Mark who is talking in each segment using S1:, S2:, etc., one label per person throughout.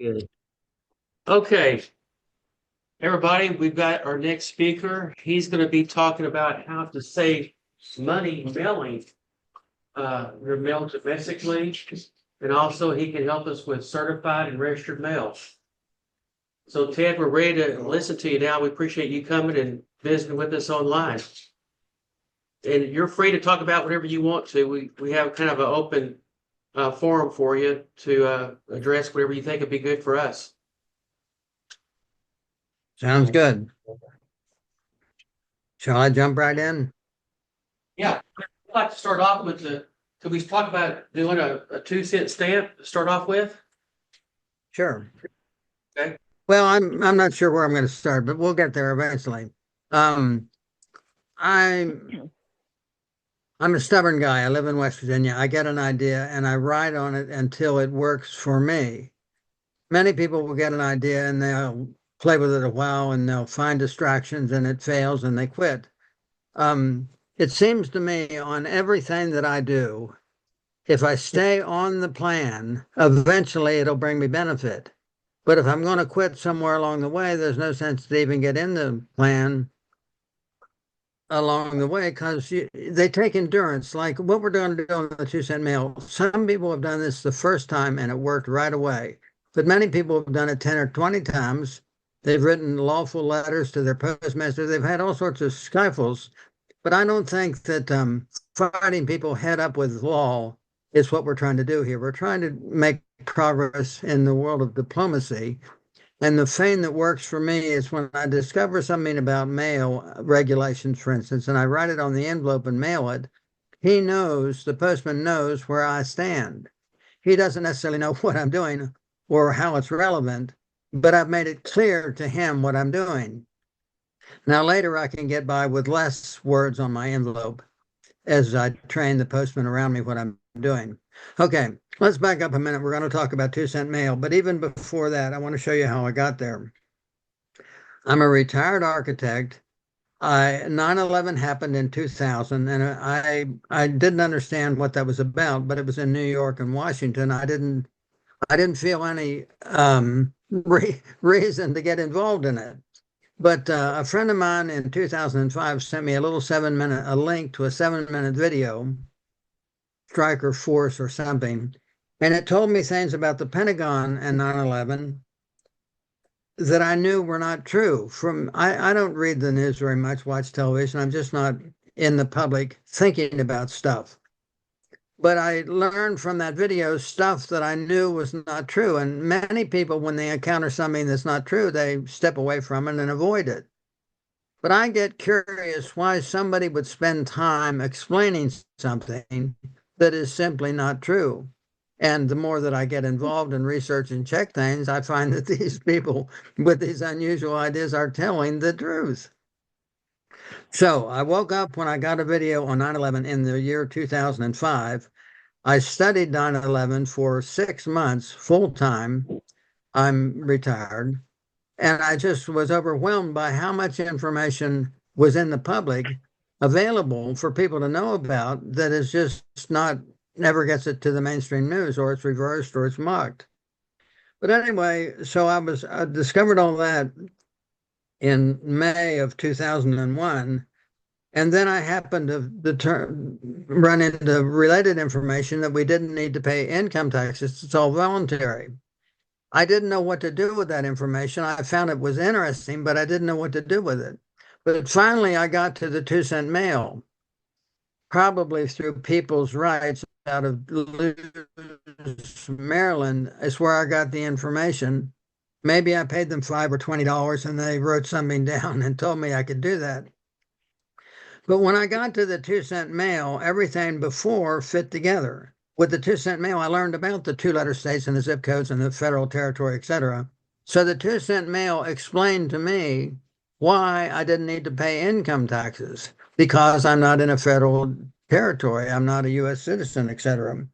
S1: Good. Okay, everybody, we've got our next speaker. He's going to be talking about how to save money mailing your mail domestically, and also he can help us with certified and registered mail. So, Ted, we're ready to listen to you now. We appreciate you coming and visiting with us online. And you're free to talk about whatever you want to. We have kind of an open forum for you to address whatever you think would be good for us.
S2: Sounds good. Shall I jump right in?
S1: Yeah, I'd like to start off with could we talk about doing a 2-cent stamp to start off with?
S2: Sure.
S1: Okay.
S2: Well, I'm not sure where I'm going to start, but we'll get there eventually. Um, I'm I'm a stubborn guy. I live in West Virginia. I get an idea and I ride on it until it works for me. Many people will get an idea and they'll play with it a while and they'll find distractions and it fails and they quit. It seems to me on everything that I do, if I stay on the plan, eventually it'll bring me benefit. But if I'm going to quit somewhere along the way, there's no sense to even get in the plan along the way because they take endurance. Like what we're going to do on the 2-cent mail. Some people have done this the first time and it worked right away. But many people have done it 10 or 20 times. They've written lawful letters to their postmaster. They've had all sorts of scuffles. But I don't think that fighting people head up with law is what we're trying to do here. We're trying to make progress in the world of diplomacy. And the thing that works for me is when I discover something about mail regulations, for instance, and I write it on the envelope and mail it, he knows, the postman knows where I stand. He doesn't necessarily know what I'm doing or how it's relevant, but I've made it clear to him what I'm doing. Now, later I can get by with less words on my envelope as I train the postman around me what I'm doing. Okay, let's back up a minute. We're going to talk about 2-cent mail, but even before that, I want to show you how I got there. I'm a retired architect. 9/11 happened in 2000, and I didn't understand what that was about, but it was in New York and Washington. I didn't feel any reason to get involved in it. But a friend of mine in 2005 sent me a link to a 7-minute video, Striker Force or something, and it told me things about the Pentagon and 9/11 that I knew were not true. I don't read the news very much, watch television. I'm just not in the public thinking about stuff. But I learned from that video stuff that I knew was not true. And many people, when they encounter something that's not true, they step away from it and avoid it. But I get curious why somebody would spend time explaining something that is simply not true. And the more that I get involved in research and check things, I find that these people with these unusual ideas are telling the truth. So I woke up when I got a video on 9/11 in the year 2005. I studied 9/11 for 6 months full time. I'm retired. And I just was overwhelmed by how much information was in the public available for people to know about that is just not, never gets it to the mainstream news, or it's reversed or it's mocked. But anyway, so I discovered all that in May of 2001. And then I happened to run into related information that we didn't need to pay income taxes. It's all voluntary. I didn't know what to do with that information. I found it was interesting, but I didn't know what to do with it. But finally, I got to the 2-cent mail, probably through People's Rights out of Maryland, is where I got the information. Maybe I paid them $5 or $20 and they wrote something down and told me I could do that. But when I got to the 2-cent mail, everything before fit together. With the 2-cent mail, I learned about the 2-letter states and the zip codes and the federal territory, etc. So the 2-cent mail explained to me why I didn't need to pay income taxes because I'm not in a federal territory. I'm not a U.S. citizen, etc.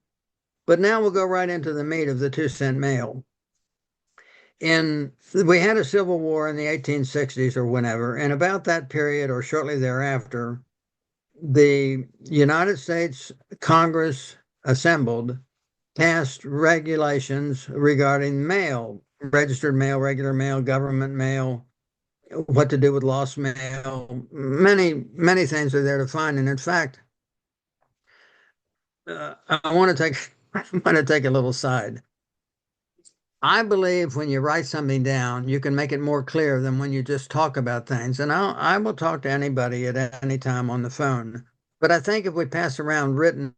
S2: But now we'll go right into the meat of the 2-cent mail. We had a civil war in the 1860s or whenever, and about that period or shortly thereafter, the United States Congress assembled, passed regulations regarding mail, registered mail, regular mail, government mail, what to do with lost mail. Many things are there to find. And in fact, I want to take I want to take a little side. I believe when you write something down, you can make it more clear than when you just talk about things. And I will talk to anybody at any time on the phone. But I think if we pass around written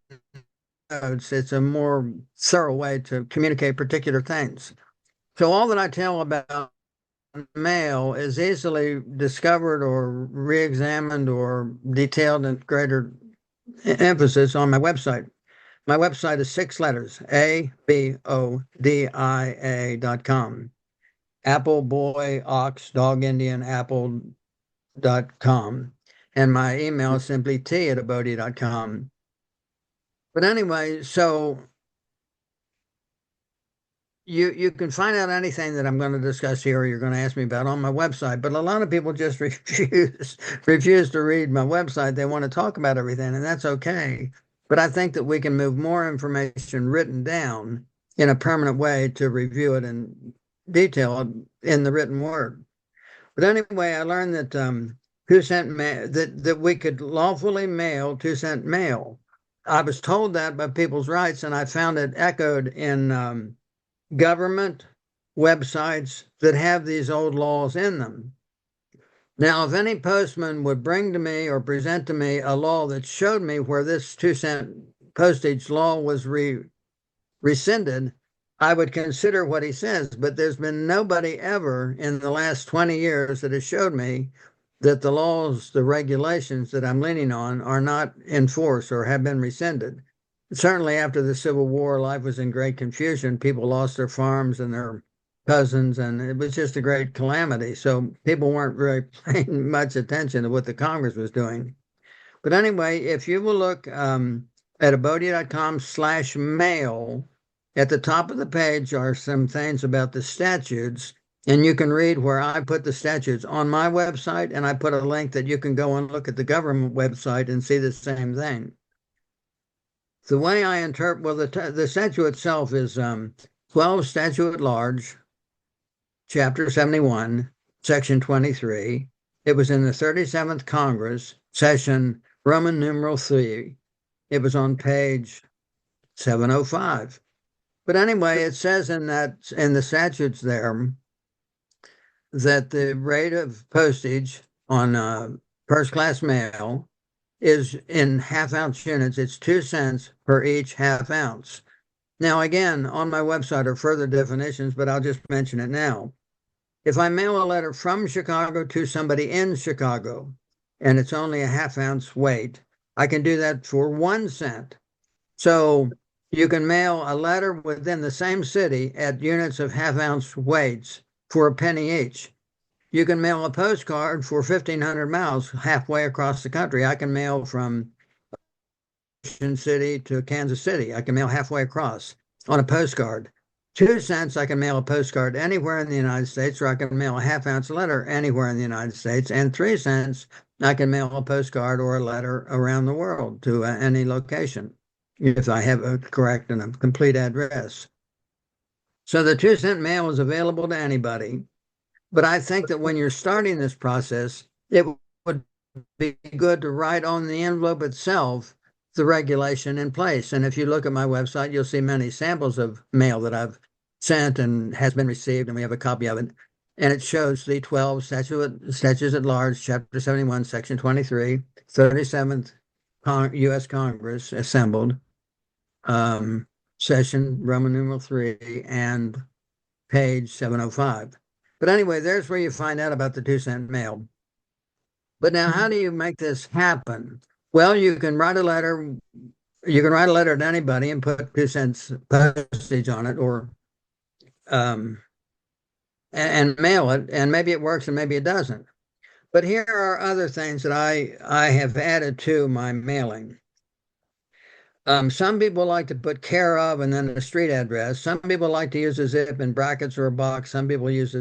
S2: notes, it's a more thorough way to communicate particular things. So all that I tell about mail is easily discovered or re-examined or detailed in greater emphasis on my website. My website is 6 letters, ABODIA.com. Apple Boy Ox Dog Indian Apple.com. And my email is simply t@abodia.com. But anyway, so you can find out anything that I'm going to discuss here or you're going to ask me about on my website. But a lot of people just refuse to read my website. They want to talk about everything, and that's okay. But I think that we can move more information written down in a permanent way to review it in detail in the written word. But anyway, I learned that 2-cent mail that we could lawfully mail 2-cent mail. I was told that by People's Rights, and I found it echoed in government websites that have these old laws in them. Now, if any postman would bring to me or present to me a law that showed me where this 2-cent postage law was rescinded, I would consider what he says. But there's been nobody ever in the last 20 years that has showed me that the laws, the regulations that I'm leaning on are not in force or have been rescinded. Certainly after the Civil War, life was in great confusion. People lost their farms and their cousins, and it was just a great calamity. So people weren't really paying much attention to what the Congress was doing. But anyway, if you will look at abodia.com/mail, at the top of the page are some things about the statutes, and you can read where I put the statutes on my website, and I put a link that you can go and look at the government website and see the same thing. The way I interpret, well, the statute itself is 12 Statute at Large, Chapter 71, Section 23. It was in the 37th Congress, Session Roman numeral 3. It was on page 705. But anyway, it says in the statutes there that the rate of postage on first-class mail is in half-ounce units. It's 2 cents per each half ounce. Now, again, on my website are further definitions, but I'll just mention it now. If I mail a letter from Chicago to somebody in Chicago, and it's only a half-ounce weight, I can do that for 1 cent. So you can mail a letter within the same city at units of half-ounce weights for a penny each. You can mail a postcard for 1,500 miles halfway across the country. I can mail from Ocean City to Kansas City. I can mail halfway across on a postcard. 2 cents, I can mail a postcard anywhere in the United States, or I can mail a half-ounce letter anywhere in the United States. And 3 cents, I can mail a postcard or a letter around the world to any location if I have a correct and a complete address. So the 2-cent mail is available to anybody. But I think that when you're starting this process, it would be good to write on the envelope itself the regulation in place. And if you look at my website, you'll see many samples of mail that I've sent and has been received, and we have a copy of it. And it shows the 12 statutes at large, Chapter 71, Section 23, 37th U.S. Congress assembled, Session Roman numeral 3, and page 705. But anyway, there's where you find out about the 2-cent mail. But now, how do you make this happen? Well, you can write a letter. You can write a letter to anybody and put 2 cents postage on it, or and mail it. And maybe it works, and maybe it doesn't. But here are other things that I have added to my mailing. Some people like to put care of and then a street address. Some people like to use a zip in brackets or a box. Some people use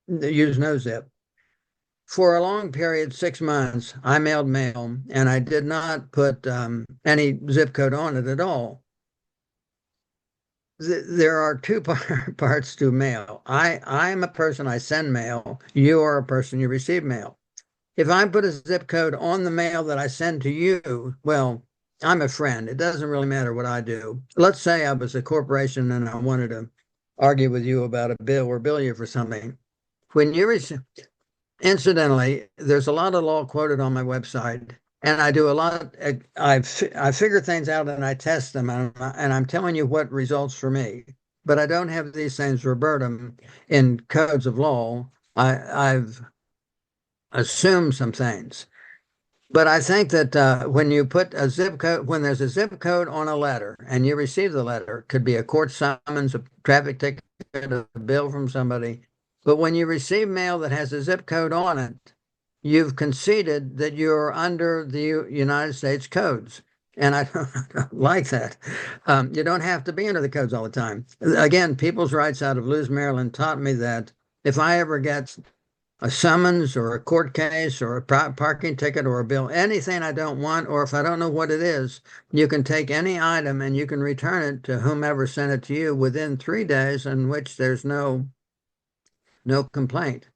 S2: no zip. For a long period, 6 months, I mailed mail, and I did not put any zip code on it at all. there are two parts to mail. I'm a person, I send mail. You are a person, you receive mail. If I put a zip code on the mail that I send to you, well, I'm a friend. It doesn't really matter what I do. Let's say I was a corporation and I wanted to argue with you about a bill or bill you for something. When you receive, incidentally, there's a lot of law quoted on my website, and I do a lot. I figure things out and I test them, and I'm telling you what results for me. But I don't have these things verbatim in codes of law. I've assumed some things. But I think that when you put a zip code, when there's a zip code on a letter and you receive the letter, it could be a court summons, a traffic ticket, a bill from somebody. But when you receive mail that has a zip code on it, you've conceded that you're under the United States codes. And I don't like that. You don't have to be under the codes all the time. Again, People's Rights out of Lewes, Maryland taught me that if I ever get a summons or a court case or a parking ticket or a bill, anything I don't want, or if I don't know what it is, you can take any item and you can return it to whomever sent it to you within 3 days in which there's no complaint.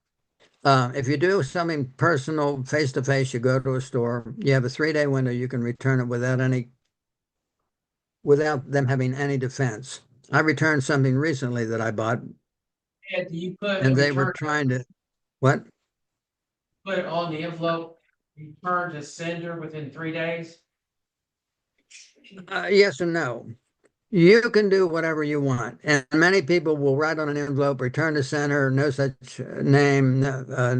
S2: If you do something personal, face to face, you go to a store, you have a 3-day window, you can return it without them having any defense. I returned something recently that I bought,
S1: And you put a
S2: and they were
S1: return,
S2: trying to, what?
S1: put it on the envelope, return to sender within 3 days.
S2: Yes and no. You can do whatever you want. And many people will write on an envelope, return to sender, no such name,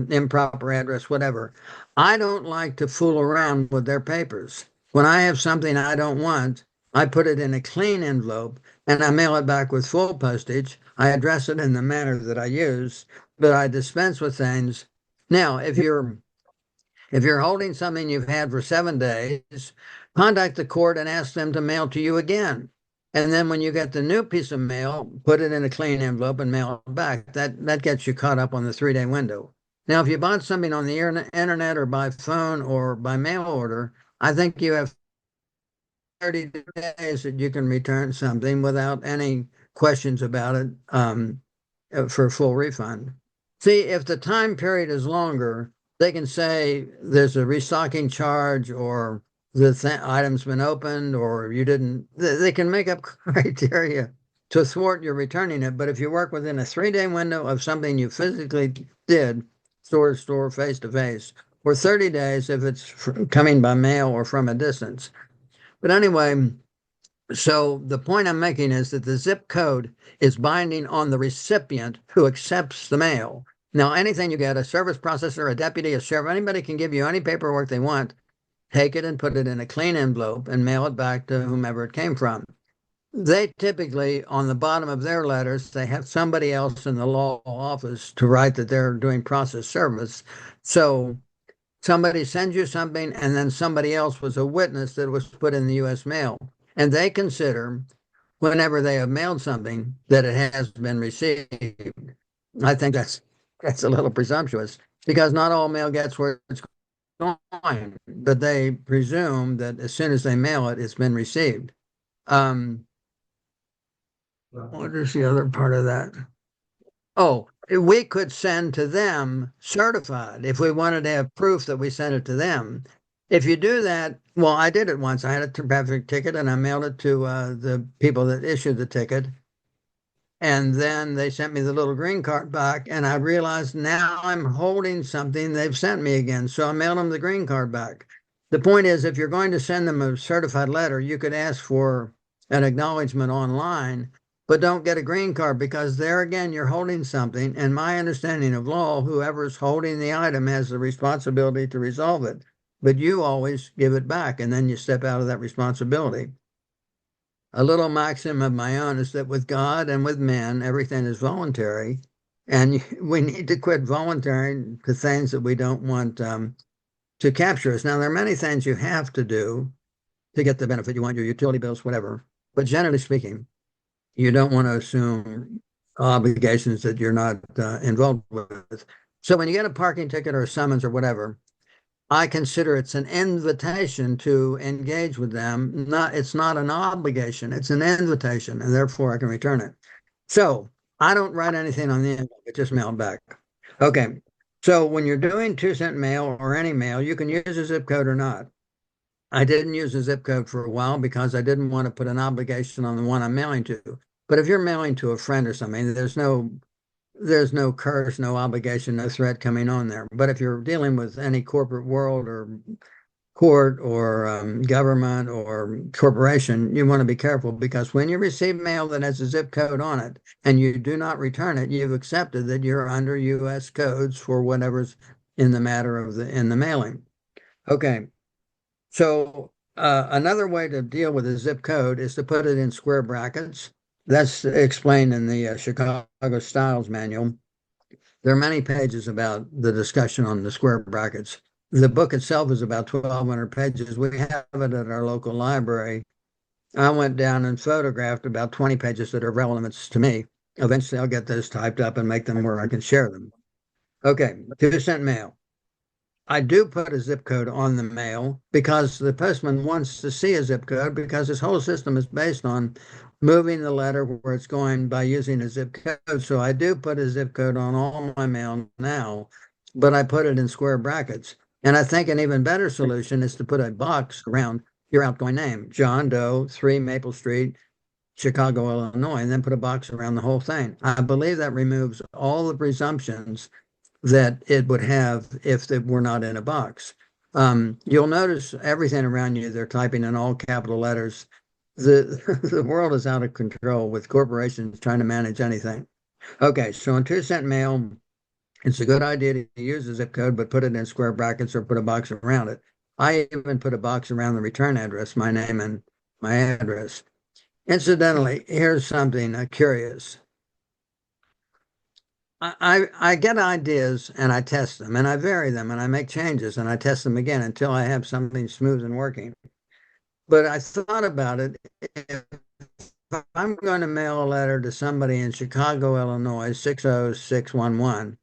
S2: improper address, whatever. I don't like to fool around with their papers. When I have something I don't want, I put it in a clean envelope and I mail it back with full postage. I address it in the manner that I use, but I dispense with things. Now, if you're holding something you've had for 7 days, contact the court and ask them to mail to you again. And then when you get the new piece of mail, put it in a clean envelope and mail it back. That gets you caught up on the 3-day window. Now, if you bought something on the internet or by phone or by mail order, I think you have 30 days that you can return something without any questions about it for full refund. See, if the time period is longer, they can say there's a restocking charge or the item's been opened or you didn't. They can make up criteria to thwart your returning it. But if you work within a 3-day window of something you physically did, store to store, face to face, or 30 days if it's coming by mail or from a distance. But anyway, so the point I'm making is that the zip code is binding on the recipient who accepts the mail. Now, anything you get, a service processor, a deputy, a sheriff, anybody can give you any paperwork they want. Take it and put it in a clean envelope and mail it back to whomever it came from. They typically, on the bottom of their letters, they have somebody else in the law office to write that they're doing process service. So somebody sends you something and then somebody else was a witness that it was put in the U.S. mail. And they consider, whenever they have mailed something, that it has been received. I think that's a little presumptuous because not all mail gets where it's going, but they presume that as soon as they mail it, it's been received. What is the other part of that? Oh, we could send to them certified if we wanted to have proof that we sent it to them. If you do that, well, I did it once. I had a traffic ticket and I mailed it to the people that issued the ticket. And then they sent me the little green card back, and I realized now I'm holding something they've sent me again. So I mailed them the green card back. The point is, if you're going to send them a certified letter, you could ask for an acknowledgement online, but don't get a green card because there again, you're holding something. And my understanding of law, whoever's holding the item has the responsibility to resolve it, but you always give it back and then you step out of that responsibility. A little maxim of my own is that with God and with men, everything is voluntary. And we need to quit volunteering to things that we don't want to capture us. Now, there are many things you have to do to get the benefit. You want your utility bills, whatever. But generally speaking, you don't want to assume obligations that you're not involved with. So when you get a parking ticket or a summons or whatever, I consider it's an invitation to engage with them. It's not an obligation. It's an invitation, and therefore I can return it. So I don't write anything on the envelope. It just mailed back. Okay. So when you're doing 2-cent mail or any mail, you can use a zip code or not. I didn't use a zip code for a while because I didn't want to put an obligation on the one I'm mailing to. But if you're mailing to a friend or something, there's no curse, no obligation, no threat coming on there. But if you're dealing with any corporate world or court or government or corporation, you want to be careful because when you receive mail that has a zip code on it and you do not return it, you've accepted that you're under U.S. codes for whatever's in the matter of the mailing. Okay, so another way to deal with a zip code is to put it in square brackets. That's explained in the Chicago Styles Manual. There are many pages about the discussion on the square brackets. The book itself is about 1,200 pages. We have it at our local library. I went down and photographed about 20 pages that are relevant to me. Eventually, I'll get those typed up and make them where I can share them. Okay, 2-cent mail. I do put a zip code on the mail because the postman wants to see a zip code because his whole system is based on moving the letter where it's going by using a zip code. So I do put a zip code on all my mail now, but I put it in square brackets. And I think an even better solution is to put a box around your outgoing name, John Doe, 3 Maple Street, Chicago, Illinois, and then put a box around the whole thing. I believe that removes all the presumptions that it would have if it were not in a box. You'll notice everything around you, they're typing in all capital letters. The world is out of control with corporations trying to manage anything. Okay, so in 2-cent mail, it's a good idea to use a zip code, but put it in square brackets or put a box around it. I even put a box around the return address, my name and my address. Incidentally, here's something curious. I get ideas and I test them and I vary them and I make changes and I test them again until I have something smooth and working. But I thought about it. If I'm going to mail a letter to somebody in Chicago, Illinois, 60611,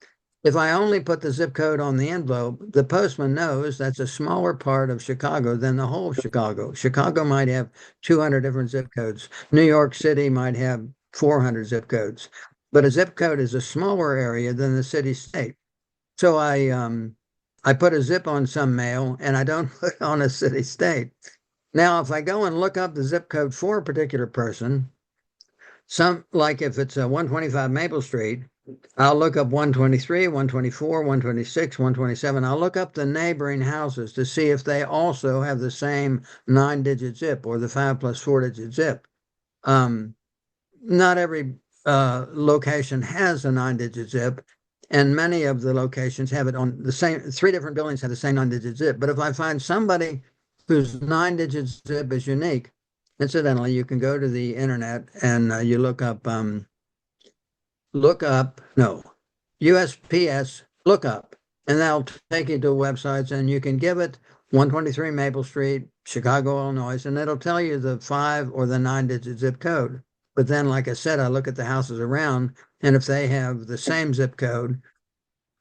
S2: if I only put the zip code on the envelope, the postman knows that's a smaller part of Chicago than the whole Chicago. Chicago might have 200 different zip codes. New York City might have 400 zip codes. But a zip code is a smaller area than the city state. So I put a zip on some mail and I don't put on a city state. Now, if I go and look up the zip code for a particular person, like if it's a 125 Maple Street, I'll look up 123, 124, 126, 127. I'll look up the neighboring houses to see if they also have the same 9-digit zip or the 5 plus 4-digit zip. Not every location has a 9-digit zip, and many of the locations have it on the same. 3 different buildings have the same 9-digit zip. But if I find somebody whose 9-digit zip is unique, incidentally, you can go to the internet and you look up USPS lookup, and that'll take you to websites, and you can give it 123 Maple Street, Chicago, Illinois, and it'll tell you the 5 or the 9-digit zip code. But then, like I said, I look at the houses around, and if they have the same zip code,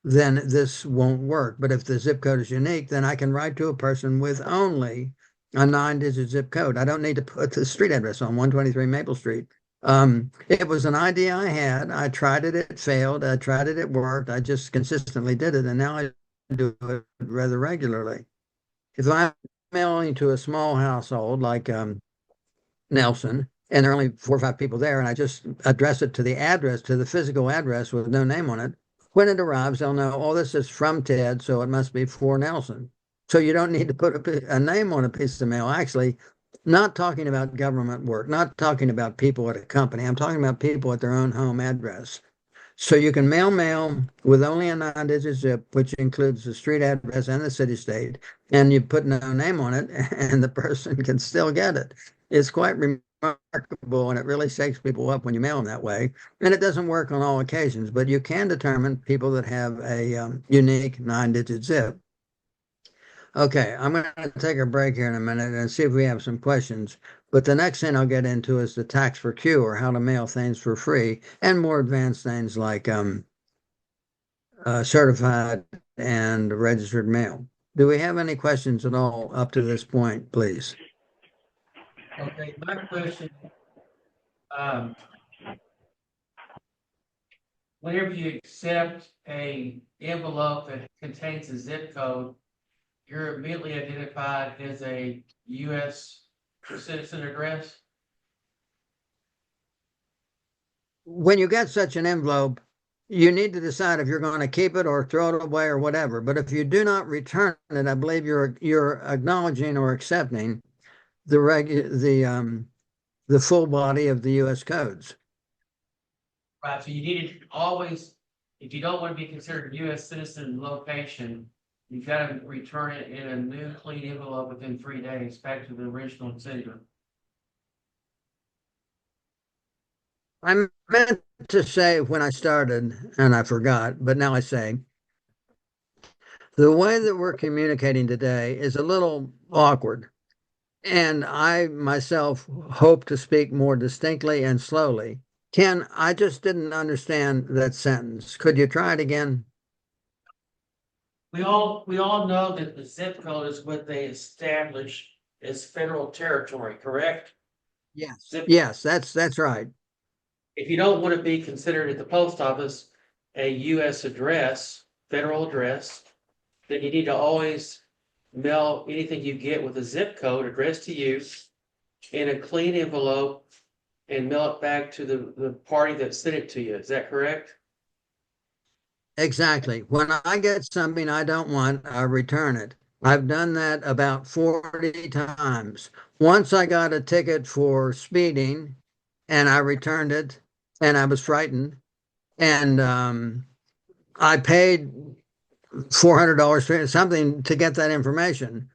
S2: then this won't work. But if the zip code is unique, then I can write to a person with only a 9-digit zip code. I don't need to put the street address on 123 Maple Street. It was an idea I had. I tried it, it failed. I tried it, it worked. I just consistently did it, and now I do it rather regularly. If I'm mailing to a small household like Nelson, and there are only 4 or 5 people there, and I just address it to the physical address with no name on it. When it arrives, they'll know, oh, this is from Ted, so it must be for Nelson. So you don't need to put a name on a piece of mail. Actually, not talking about government work, not talking about people at a company. I'm talking about people at their own home address. So you can mail with only a 9-digit zip, which includes the street address and the city state, and you put no name on it, and the person can still get it. It's quite remarkable, and it really shakes people up when you mail them that way. And it doesn't work on all occasions, but you can determine people that have a unique 9-digit zip. Okay, I'm going to take a break here in a minute and see if we have some questions. But the next thing I'll get into is the tax for Q, or how to mail things for free, and more advanced things like certified and registered mail. Do we have any questions at all up to this point, please?
S1: Okay, my question, um, whenever you accept a envelope that contains a zip code, you're immediately identified as a US citizen address?
S2: When you get such an envelope, you need to decide if you're going to keep it or throw it away or whatever. But if you do not return it, I believe you're acknowledging or accepting the full body of the U.S. codes.
S1: Right, so you need to always, if you don't want to be considered a US citizen location, you've got to return it in a new clean envelope within 3 days back to the original sender.
S2: I meant to say when I started, and I forgot, but now I say, the way that we're communicating today is a little awkward. And I myself hope to speak more distinctly and slowly. Ken, I just didn't understand that sentence. Could you try it again?
S1: We all know that the zip code is what they establish as federal territory, correct?
S2: Yes.
S1: Zip,
S2: Yes, that's right.
S1: if you don't want to be considered at the post office a US address, federal address, then you need to always mail anything you get with a zip code addressed to you in a clean envelope and mail it back to the party that sent it to you. Is that correct?
S2: Exactly. When I get something I don't want, I return it. I've done that about 40 times. Once I got a ticket for speeding and I returned it and I was frightened and I paid $400 for something to get that information.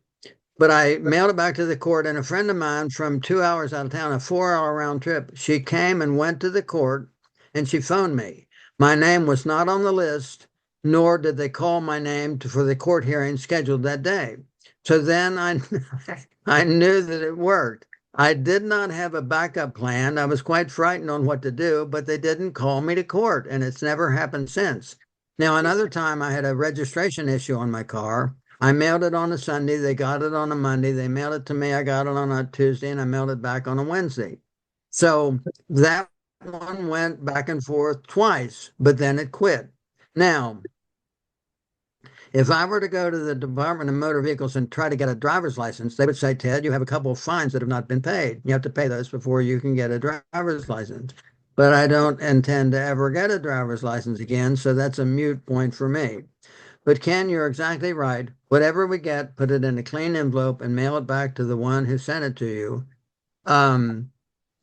S2: But I mailed it back to the court, and a friend of mine from 2 hours out of town, a 4 hour round trip, she came and went to the court and she phoned me. My name was not on the list, nor did they call my name for the court hearing scheduled that day. So then I knew that it worked. I did not have a backup plan. I was quite frightened on what to do, but they didn't call me to court, and it's never happened since. Now, another time I had a registration issue on my car. I mailed it on a Sunday. They got it on a Monday. They mailed it to me. I got it on a Tuesday, and I mailed it back on a Wednesday. So that one went back and forth twice, but then it quit. Now, if I were to go to the Department of Motor Vehicles and try to get a driver's license, they would say, Ted, you have a couple of fines that have not been paid. You have to pay those before you can get a driver's license. But I don't intend to ever get a driver's license again, so that's a mute point for me. But Ken, you're exactly right. Whatever we get, put it in a clean envelope and mail it back to the one who sent it to you.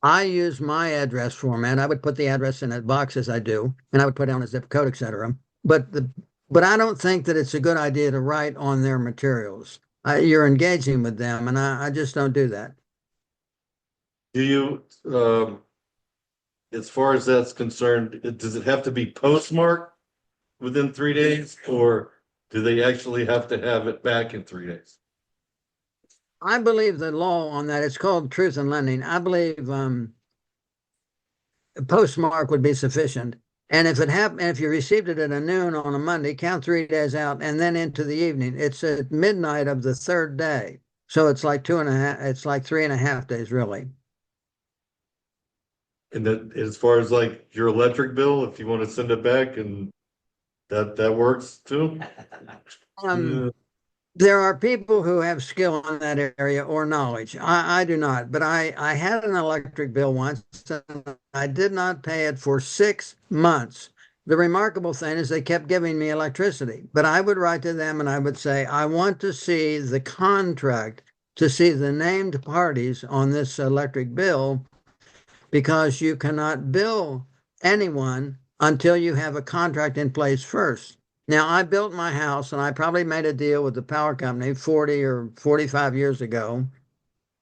S2: I use my address format. I would put the address in a box as I do, and I would put down a zip code, etc. But but I don't think that it's a good idea to write on their materials. You're engaging with them, and I just don't do that.
S3: Do you, as far as that's concerned, does it have to be postmarked within 3 days, or do they actually have to have it back in 3 days?
S2: I believe the law on that, it's called truth in lending. I believe a postmark would be sufficient. And if it happened, if you received it at noon on a Monday, count 3 days out and then into the evening. It's at midnight of the third day. So it's like 2.5, it's like 3.5 days, really.
S3: And that, as far as like your electric bill, if you want to send it back, and that works too?
S2: Um, There are people who have skill in that area or knowledge. I do not, but I had an electric bill once and I did not pay it for 6 months. The remarkable thing is they kept giving me electricity, but I would write to them and I would say, I want to see the contract, to see the named parties on this electric bill, because you cannot bill anyone until you have a contract in place first. Now, I built my house and I probably made a deal with the power company 40 or 45 years ago.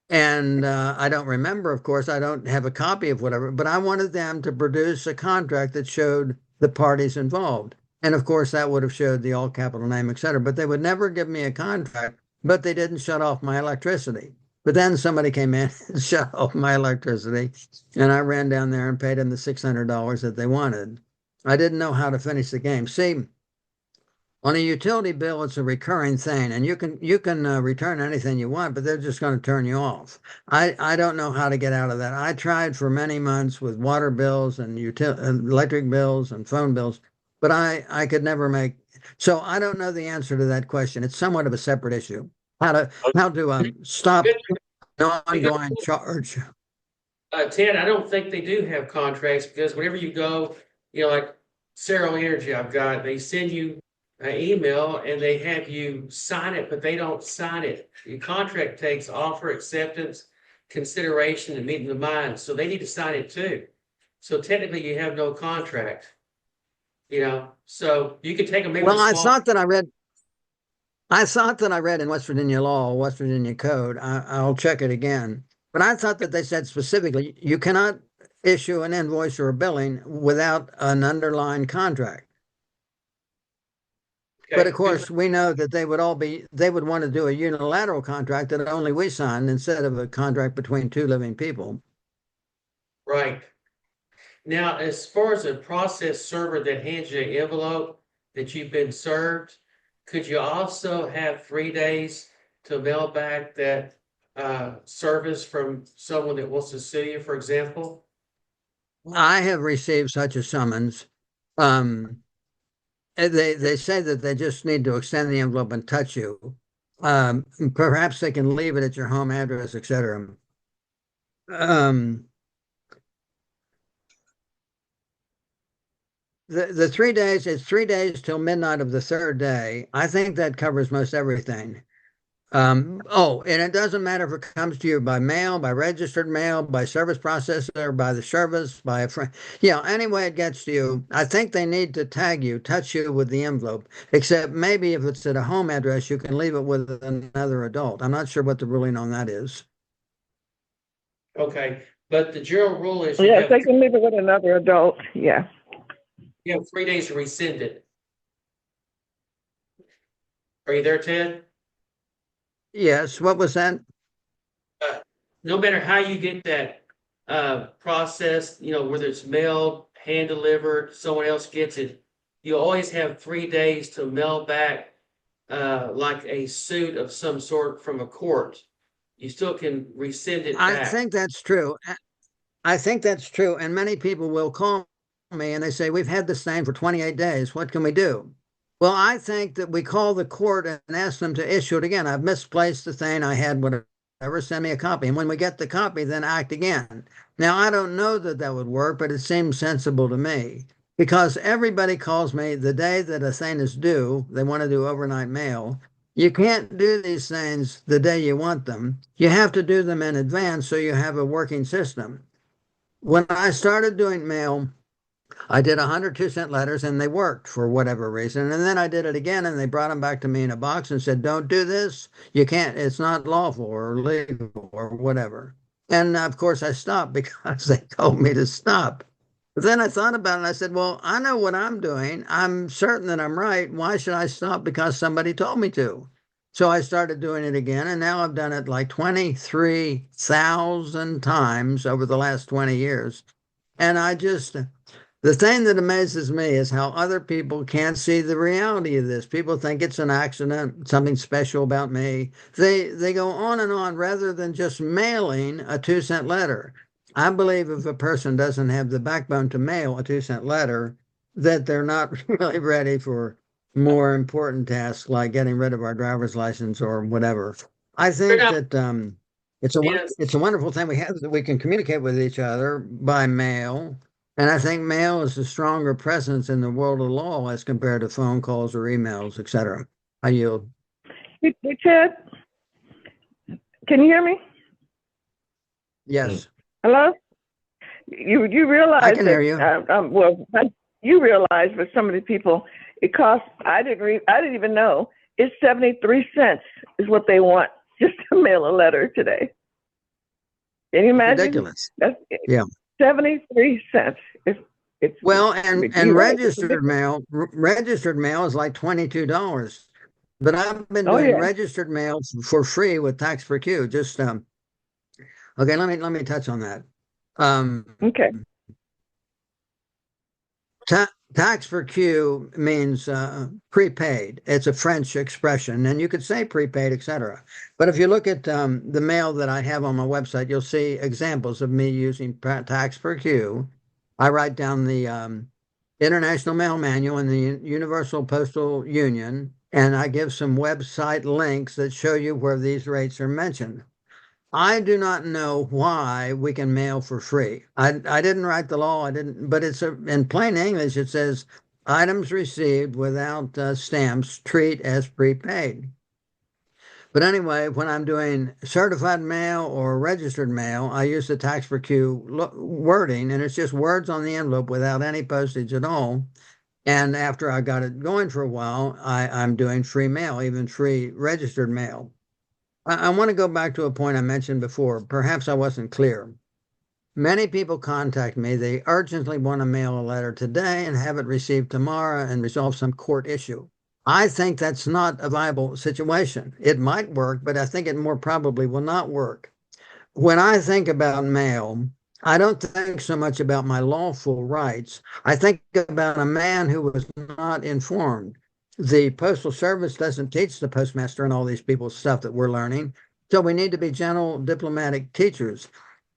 S2: And I don't remember, of course, I don't have a copy of whatever, but I wanted them to produce a contract that showed the parties involved. And of course, that would have showed the all capital name, et cetera. But they would never give me a contract, but they didn't shut off my electricity. But then somebody came in and shut off my electricity, and I ran down there and paid them the $600 that they wanted. I didn't know how to finish the game. See, On a utility bill, it's a recurring thing, and you can return anything you want, but they're just going to turn you off. I don't know how to get out of that. I tried for many months with water bills and electric bills and phone bills, but I could never make. So I don't know the answer to that question. It's somewhat of a separate issue. How to stop
S1: Good,
S2: an
S1: because
S2: ongoing charge?
S1: Ted, I don't think they do have contracts because whenever you go, like Cerro Energy, I've got, they send you an email and they have you sign it, but they don't sign it. Your contract takes offer, acceptance, consideration, and meeting the minds. So they need to sign it too. So technically you have no contract, so you could take a maybe
S2: Well,
S1: a small.
S2: I thought that I read in West Virginia law, West Virginia code. I'll check it again. But I thought that they said specifically you cannot issue an invoice or a billing without an underlying contract. But of
S1: Okay,
S2: course, we know that they would want to do a unilateral contract that only we signed instead of a contract between two living people.
S1: right. Now, as far as a process server that hands you an envelope that you've been served, could you also have 3 days to mail back that service from someone that wants to sue you, for example?
S2: I have received such a summons. Um, they say that they just need to extend the envelope and touch you. Perhaps they can leave it at your home address, etc. Um, the 3 days, it's 3 days till midnight of the third day. I think that covers most everything. And it doesn't matter if it comes to you by mail, by registered mail, by service processor, by the service, by a friend. Yeah, any way it gets to you. I think they need to tag you, touch you with the envelope, except maybe if it's at a home address, you can leave it with another adult. I'm not sure what the ruling on that is.
S1: Okay, but the general rule is
S4: Yes, they can leave it with another adult. Yeah.
S1: you have 3 days to rescind it. Are you there, Ted?
S2: Yes, what was that?
S1: No matter how you get that processed, whether it's mailed, hand delivered, someone else gets it, you always have 3 days to mail back like a suit of some sort from a court. You still can rescind it
S2: I
S1: back.
S2: think that's true. I think that's true. And many people will call me and they say, we've had this thing for 28 days. What can we do? Well, I think that we call the court and ask them to issue it again. I've misplaced the thing. I had whatever, send me a copy. And when we get the copy, then act again. Now, I don't know that that would work, but it seems sensible to me because everybody calls me the day that a thing is due. They want to do overnight mail. You can't do these things the day you want them. You have to do them in advance so you have a working system. When I started doing mail, I did 100 2-cent letters and they worked for whatever reason. And then I did it again and they brought them back to me in a box and said, don't do this. You can't, it's not lawful or legal or whatever. And of course I stopped because they told me to stop. But then I thought about it and I said, well, I know what I'm doing. I'm certain that I'm right. Why should I stop because somebody told me to? So I started doing it again, and now I've done it like 23,000 times over the last 20 years. And the thing that amazes me is how other people can't see the reality of this. People think it's an accident, something special about me. They go on and on rather than just mailing a 2-cent letter. I believe if a person doesn't have the backbone to mail a 2-cent letter, that they're not really ready for more important tasks like getting rid of our driver's license or whatever. I think that it's a wonderful thing we have that we can communicate with each other by mail. And I think mail is a stronger presence in the world of law as compared to phone calls or emails, etc. I yield.
S4: Hey, Ted, can you hear me?
S2: Yes.
S4: Hello? You realize
S2: I can
S4: that,
S2: hear you.
S4: You realize for some of the people, it costs, I didn't even know, it's 73 cents is what they want just to mail a letter today. Can you imagine?
S2: Ridiculous.
S4: That's,
S2: yeah.
S4: 73 cents. It's
S2: well, and registered mail is like $22. But I've been doing registered mail for free with tax per queue. Just okay, let me touch on that.
S4: Okay.
S2: Tax per queue means prepaid. It's a French expression, and you could say prepaid, etc. But if you look at the mail that I have on my website, you'll see examples of me using tax per queue. I write down the International Mail Manual and the Universal Postal Union, and I give some website links that show you where these rates are mentioned. I do not know why we can mail for free. I didn't write the law. I didn't, but in plain English, it says items received without stamps treat as prepaid. But anyway, when I'm doing certified mail or registered mail, I use the tax per queue wording, and it's just words on the envelope without any postage at all. And after I got it going for a while, I'm doing free mail, even free registered mail. I want to go back to a point I mentioned before. Perhaps I wasn't clear. Many people contact me. They urgently want to mail a letter today and have it received tomorrow and resolve some court issue. I think that's not a viable situation. It might work, but I think it more probably will not work. When I think about mail, I don't think so much about my lawful rights. I think about a man who was not informed. The Postal Service doesn't teach the postmaster and all these people stuff that we're learning. So we need to be gentle, diplomatic teachers.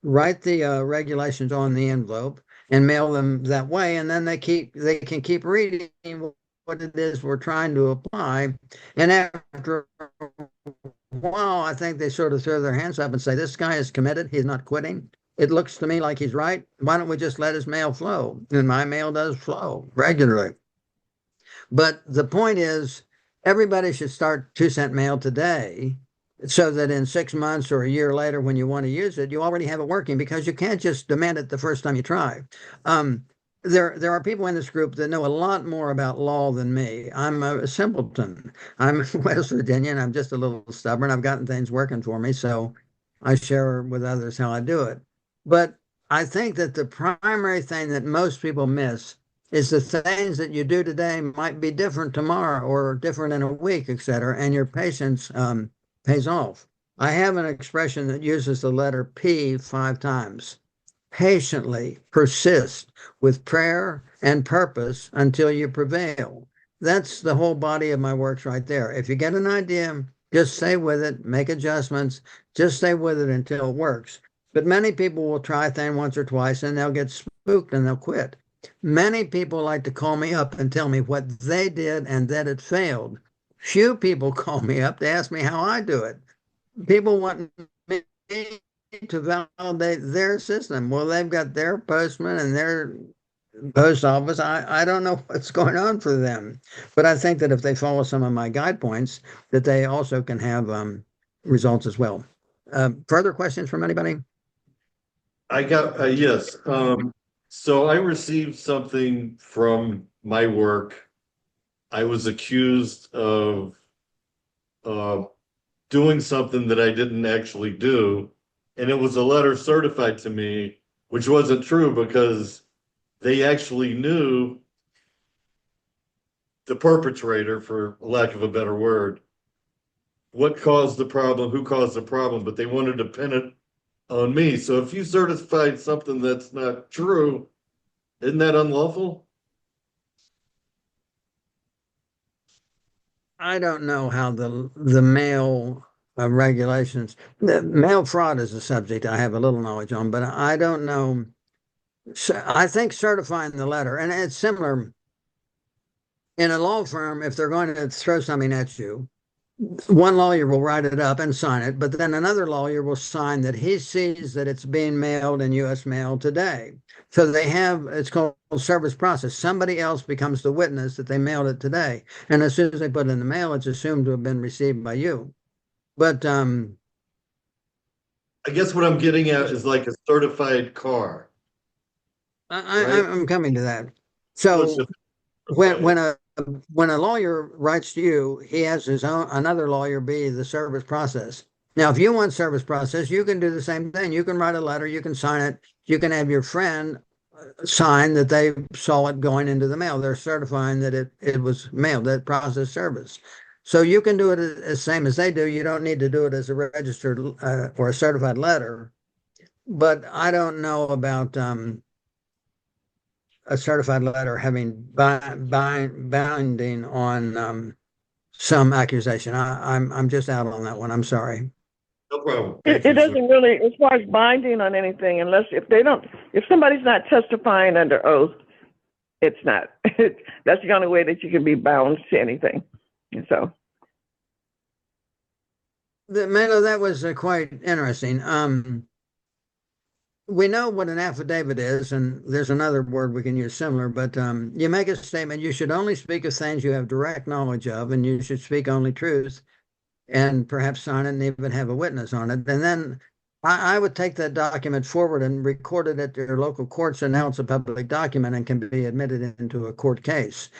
S2: Write the regulations on the envelope and mail them that way, and then they can keep reading what it is we're trying to apply. And after a while, I think they sort of throw their hands up and say, "This guy is committed. He's not quitting. It looks to me like he's right. Why don't we just let his mail flow?" And my mail does flow regularly. But the point is, everybody should start 2-cent mail today so that in 6 months or a year later, when you want to use it, you already have it working, because you can't just demand it the first time you try. There are people in this group that know a lot more about law than me. I'm a simpleton. I'm West Virginia, and I'm just a little stubborn. I've gotten things working for me, so I share with others how I do it. But I think that the primary thing that most people miss is the things that you do today might be different tomorrow or different in a week, etc., and your patience pays off. I have an expression that uses the letter P 5 times. Patiently persist with prayer and purpose until you prevail. That's the whole body of my works right there. If you get an idea, just stay with it, make adjustments, just stay with it until it works. But many people will try a thing once or twice and they'll get spooked and they'll quit. Many people like to call me up and tell me what they did and that it failed. Few people call me up to ask me how I do it. People want me to validate their system. Well, they've got their postman and their post office. I don't know what's going on for them. But I think that if they follow some of my guide points, that they also can have results as well. Further questions from anybody?
S3: I got, yes. So I received something from my work. I was accused of doing something that I didn't actually do. And it was a letter certified to me, which wasn't true because they actually knew the perpetrator, for lack of a better word, what caused the problem, who caused the problem, but they wanted to pin it on me. So if you certified something that's not true, isn't that unlawful?
S2: I don't know how the mail regulations, the mail fraud is a subject I have a little knowledge on, but I don't know. So I think certifying the letter, and it's similar in a law firm, if they're going to throw something at you, one lawyer will write it up and sign it, but then another lawyer will sign that he sees that it's being mailed in U.S. mail today. So they have, it's called service process. Somebody else becomes the witness that they mailed it today. And as soon as they put it in the mail, it's assumed to have been received by you. But
S3: I guess what I'm getting at is like a certified car.
S2: I'm coming to that. So when a lawyer writes to you, he has his own another lawyer be the service process. Now, if you want service process, you can do the same thing. You can write a letter, you can sign it, you can have your friend sign that they saw it going into the mail. They're certifying that it was mailed, that process service. So you can do it as same as they do. You don't need to do it as a registered or a certified letter. But I don't know about a certified letter having binding on some accusation. I'm just out on that one. I'm sorry.
S3: No problem.
S4: It,
S3: Thank
S4: it
S3: you, sir.
S4: doesn't really, as far as binding on anything, unless if somebody's not testifying under oath, it's not. That's the only way that you can be bound to anything. And so,
S2: Melo, that was quite interesting. We know what an affidavit is, and there's another word we can use similar, but you make a statement. You should only speak of things you have direct knowledge of, and you should speak only truth, and perhaps sign it and even have a witness on it. And then I would take that document forward and record it at your local courts, and now it's a public document and can be admitted into a court case.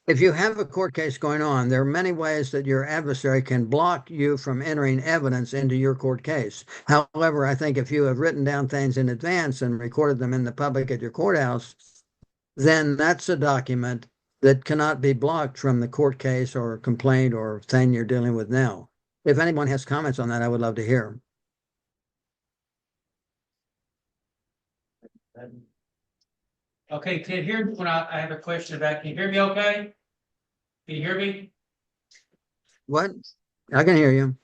S2: If you have a court case going on, there are many ways that your adversary can block you from entering evidence into your court case. However, I think if you have written down things in advance and recorded them in the public at your courthouse, then that's a document that cannot be blocked from the court case or complaint or thing you're dealing with now. If anyone has comments on that, I would love to hear.
S1: Okay, here's what I have a question about. Can you hear me okay? Can you hear me?
S2: What? I can hear you.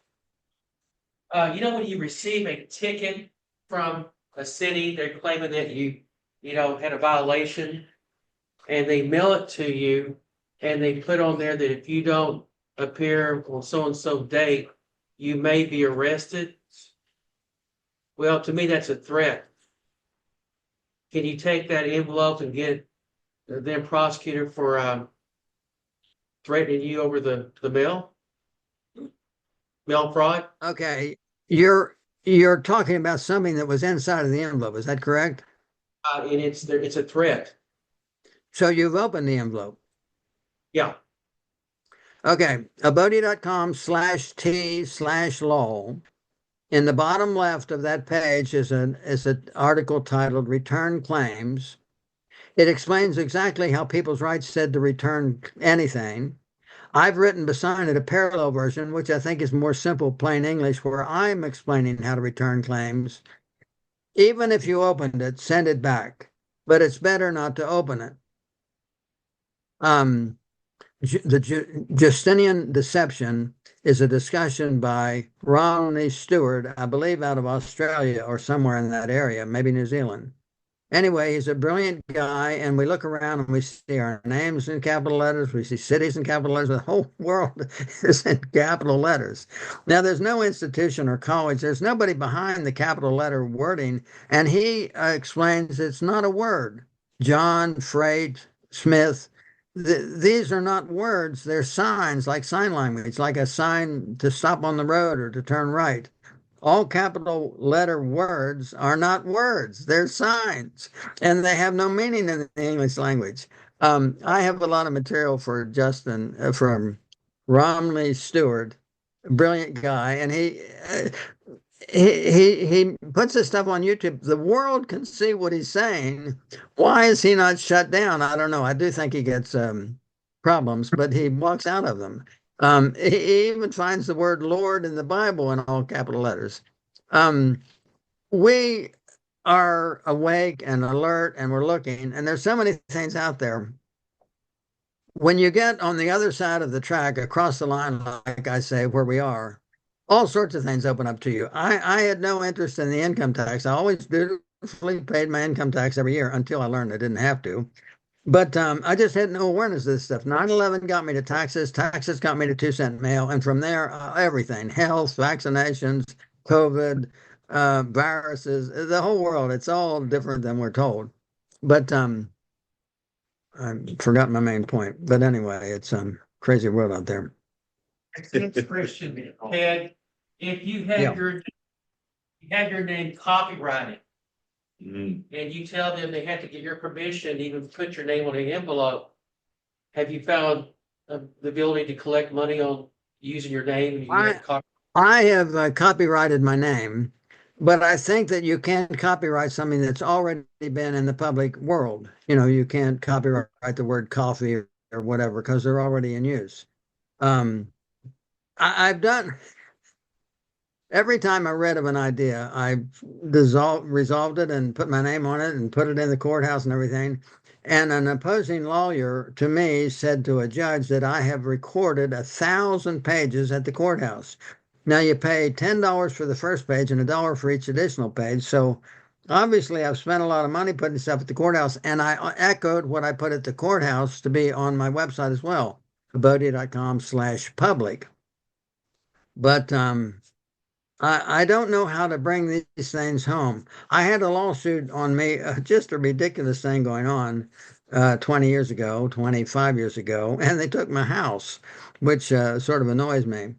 S1: When you receive a ticket from a city, they're claiming that you had a violation, and they mail it to you, and they put on there that if you don't appear on so-and-so date, you may be arrested. Well, to me, that's a threat. Can you take that envelope and get them prosecuted for threatening you over the mail? Mail fraud?
S2: Okay. You're talking about something that was inside of the envelope. Is that correct?
S1: And it's a threat.
S2: So you've opened the envelope.
S1: Yeah.
S2: Okay. abodi.com/t/law. In the bottom left of that page is an article titled Return Claims. It explains exactly how people's rights said to return anything. I've written beside it a parallel version, which I think is more simple, plain English, where I'm explaining how to return claims. Even if you opened it, send it back. But it's better not to open it. The Justinian Deception is a discussion by Romney Stewart, I believe out of Australia or somewhere in that area, maybe New Zealand. Anyway, he's a brilliant guy, and we look around and we see our names in capital letters. We see cities in capital letters. The whole world is in capital letters. Now, there's no institution or college. There's nobody behind the capital letter wording, and he explains it's not a word. John, Freight, Smith, these are not words. They're signs, like sign language, like a sign to stop on the road or to turn right. All capital letter words are not words. They're signs, and they have no meaning in the English language. I have a lot of material for Justin from Romney Stewart, a brilliant guy, and he puts this stuff on YouTube. The world can see what he's saying. Why is he not shut down? I don't know. I do think he gets problems, but he walks out of them. He even finds the word Lord in the Bible in all capital letters. We are awake and alert, and we're looking, and there's so many things out there. When you get on the other side of the track, across the line, like I say, where we are, all sorts of things open up to you. I had no interest in the income tax. I always dutifully paid my income tax every year until I learned I didn't have to. But I just had no awareness of this stuff. 9/11 got me to taxes. Taxes got me to 2-cent mail. And from there, everything, health, vaccinations, COVID, viruses, the whole world. It's all different than we're told. But I forgot my main point. But anyway, it's crazy world out there.
S1: It's Christian, Ted. If you had your name copyrighted, and you tell them they have to get your permission to even put your name on an envelope, have you found the ability to collect money on using your name?
S2: I have copyrighted my name, but I think that you can't copyright something that's already been in the public world. You can't copyright the word coffee or whatever because they're already in use. I've done every time I read of an idea, I resolved it and put my name on it and put it in the courthouse and everything. And an opposing lawyer to me said to a judge that I have recorded 1,000 pages at the courthouse. Now you pay $10 for the first page and $1 for each additional page. So obviously I've spent a lot of money putting stuff at the courthouse, and I echoed what I put at the courthouse to be on my website as well, abodi.com/public. But I don't know how to bring these things home. I had a lawsuit on me, just a ridiculous thing going on 20 years ago, 25 years ago, and they took my house, which sort of annoys me.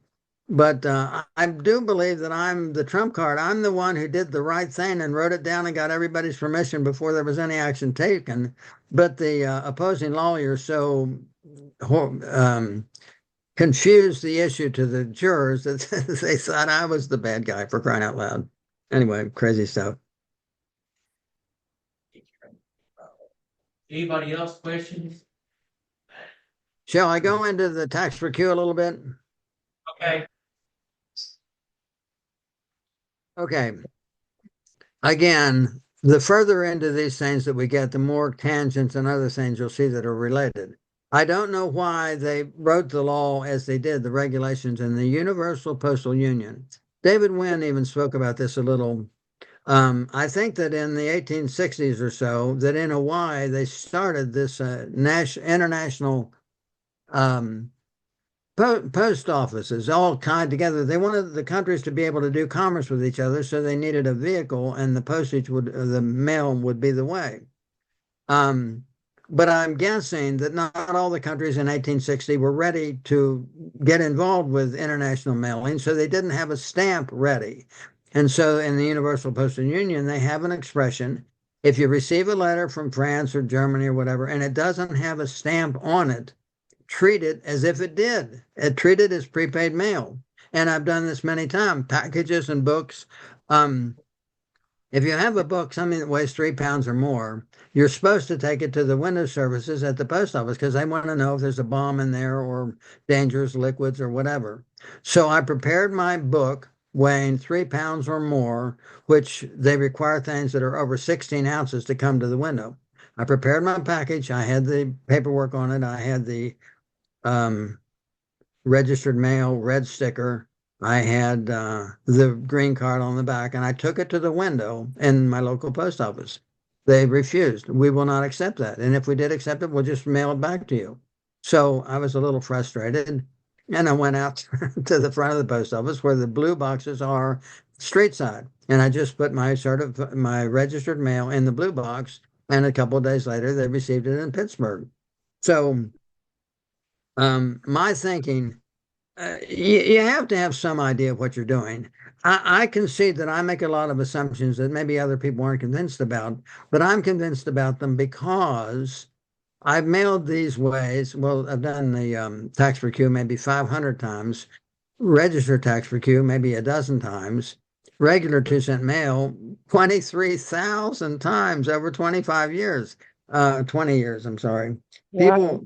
S2: But I do believe that I'm the trump card. I'm the one who did the right thing and wrote it down and got everybody's permission before there was any action taken. But the opposing lawyer so confused the issue to the jurors that they thought I was the bad guy, for crying out loud. Anyway, crazy stuff.
S1: Anybody else questions?
S2: Shall I go into the tax for Q a little bit?
S1: Okay.
S2: Okay. Again, the further into these things that we get, the more tangents and other things you'll see that are related. I don't know why they wrote the law as they did, the regulations in the Universal Postal Union. David Wynn even spoke about this a little. I think that in the 1860s or so, that in Hawaii, they started this international post offices all tied together. They wanted the countries to be able to do commerce with each other, so they needed a vehicle, and the postage would, the mail would be the way. But I'm guessing that not all the countries in 1860 were ready to get involved with international mailing, so they didn't have a stamp ready. And so in the Universal Postal Union, they have an expression: if you receive a letter from France or Germany or whatever, and it doesn't have a stamp on it, treat it as if it did. Treat it as prepaid mail. And I've done this many times, packages and books. If you have a book, something that weighs 3 pounds or more, you're supposed to take it to the window services at the post office because they want to know if there's a bomb in there or dangerous liquids or whatever. So I prepared my book weighing 3 pounds or more, which they require things that are over 16 ounces to come to the window. I prepared my package. I had the paperwork on it. I had the registered mail red sticker. I had the green card on the back, and I took it to the window in my local post office. They refused. We will not accept that. And if we did accept it, we'll just mail it back to you. So I was a little frustrated. And I went out to the front of the post office where the blue boxes are street side. And I just put my registered mail in the blue box. And a couple of days later, they received it in Pittsburgh. So my thinking, you have to have some idea of what you're doing. I concede that I make a lot of assumptions that maybe other people aren't convinced about, but I'm convinced about them because I've mailed these ways. Well, I've done the tax for Q maybe 500 times, registered tax for Q maybe a dozen times, regular 2-cent mail 23,000 times over 25 years, 20 years, I'm sorry. People,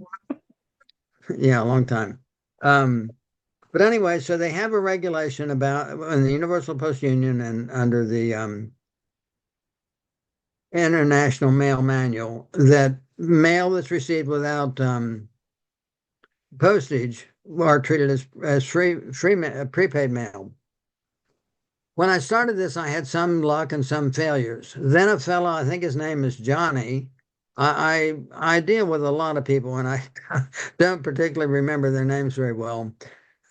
S2: yeah, a long time. But anyway, so they have a regulation about in the Universal Postal Union and under the International Mail Manual that mail that's received without postage are treated as free prepaid mail. When I started this, I had some luck and some failures. Then a fellow, I think his name is Johnny. I deal with a lot of people, and I don't particularly remember their names very well.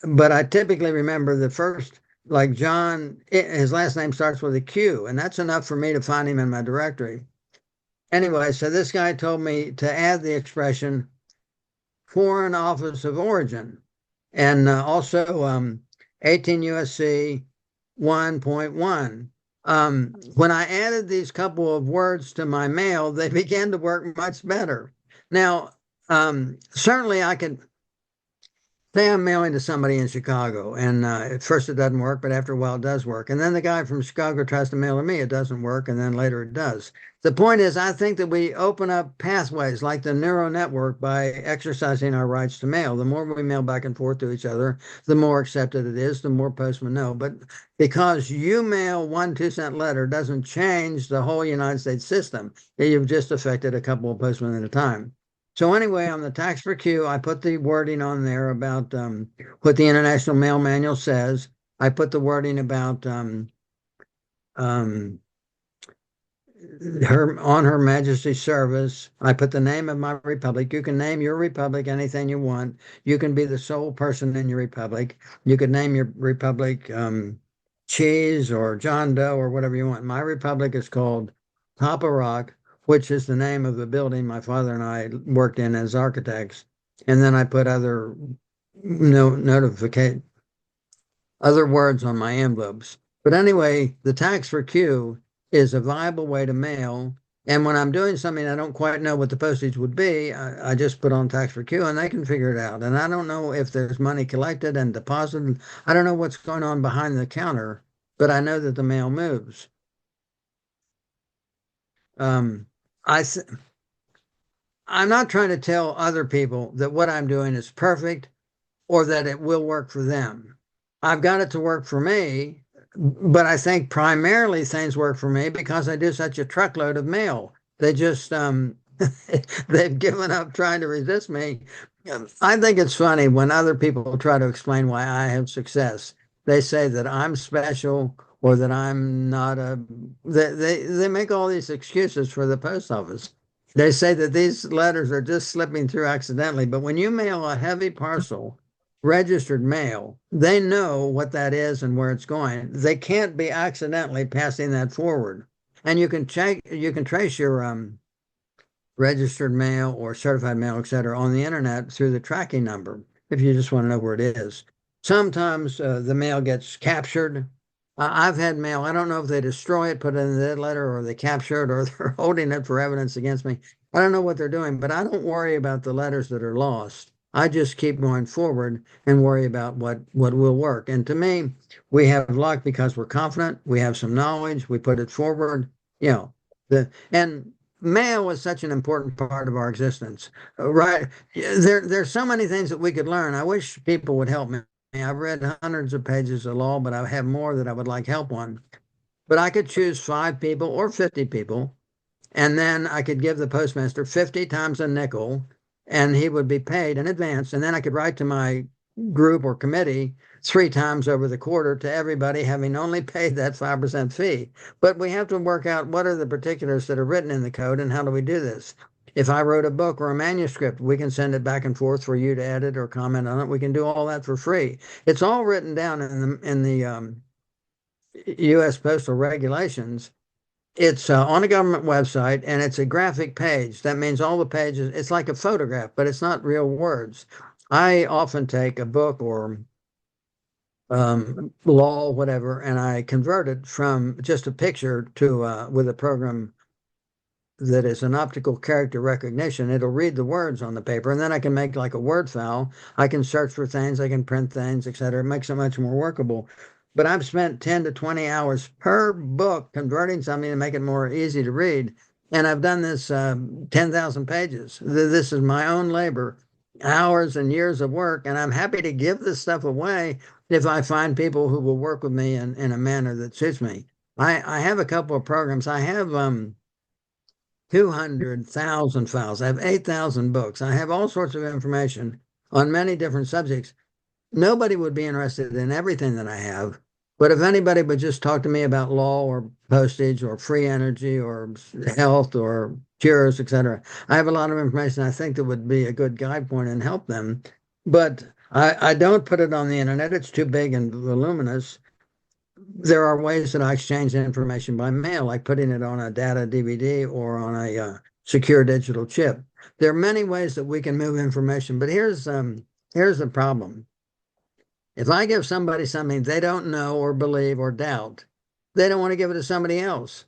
S2: But I typically remember the first, like John, his last name starts with a Q, and that's enough for me to find him in my directory. Anyway, so this guy told me to add the expression foreign office of origin, and also 18 USC 1.1. When I added these couple of words to my mail, they began to work much better. Now, certainly I could say I'm mailing to somebody in Chicago, and at first it doesn't work, but after a while it does work. And then the guy from Chicago tries to mail to me, it doesn't work, and then later it does. The point is, I think that we open up pathways like the neural network by exercising our rights to mail. The more we mail back and forth to each other, the more accepted it is, the more postmen know. But because you mail 1 2-cent letter doesn't change the whole United States system. You've just affected a couple of postmen at a time. So anyway, on the tax for Q, I put the wording on there about what the International Mail Manual says. I put the wording about um, Her Majesty's service. I put the name of my republic. You can name your republic anything you want. You can be the sole person in your republic. You could name your republic Cheese or John Doe or whatever you want. My republic is called Top of Rock, which is the name of the building my father and I worked in as architects. And then I put other notificate other words on my envelopes. But anyway, the tax for Q is a viable way to mail. And when I'm doing something I don't quite know what the postage would be, I just put on tax for Q and they can figure it out. And I don't know if there's money collected and deposited. I don't know what's going on behind the counter, but I know that the mail moves. Um, I I'm not trying to tell other people that what I'm doing is perfect or that it will work for them. I've got it to work for me, but I think primarily things work for me because I do such a truckload of mail. They just they've given up trying to resist me. I think it's funny when other people try to explain why I have success. They say that I'm special or that I'm not a they make all these excuses for the post office. They say that these letters are just slipping through accidentally, but when you mail a heavy parcel, registered mail, they know what that is and where it's going. They can't be accidentally passing that forward. And you can trace your registered mail or certified mail, et cetera, on the internet through the tracking number if you just want to know where it is. Sometimes the mail gets captured. I've had mail. I don't know if they destroy it, put it in the dead letter, or they capture it, or they're holding it for evidence against me. I don't know what they're doing, but I don't worry about the letters that are lost. I just keep going forward and worry about what will work. And to me, we have luck because we're confident. We have some knowledge. We put it forward. You know, and mail is such an important part of our existence, right? There's so many things that we could learn. I wish people would help me. I've read hundreds of pages of law, but I have more that I would like help on. But I could choose 5 people or 50 people, and then I could give the postmaster 50 times a nickel, and he would be paid in advance. And then I could write to my group or committee 3 times over the quarter to everybody having only paid that 5% fee. But we have to work out what are the particulars that are written in the code and how do we do this. If I wrote a book or a manuscript, we can send it back and forth for you to edit or comment on it. We can do all that for free. It's all written down in the U.S. postal regulations. It's on a government website and it's a graphic page. That means all the pages, it's like a photograph, but it's not real words. I often take a book or law, whatever, and I convert it from just a picture to with a program that is an optical character recognition. It'll read the words on the paper, and then I can make like a word file. I can search for things, I can print things, etc. It makes it much more workable. But I've spent 10 to 20 hours per book converting something to make it more easy to read. And I've done this 10,000 pages. This is my own labor, hours and years of work. And I'm happy to give this stuff away if I find people who will work with me in a manner that suits me. I have a couple of programs. I have 200,000 files. I have 8,000 books. I have all sorts of information on many different subjects. Nobody would be interested in everything that I have. But if anybody would just talk to me about law or postage or free energy or health or cures, etc., I have a lot of information I think that would be a good guide point and help them. But I don't put it on the internet. It's too big and voluminous. There are ways that I exchange information by mail, like putting it on a data DVD or on a secure digital chip. There are many ways that we can move information, but here's the problem. If I give somebody something they don't know or believe or doubt, they don't want to give it to somebody else.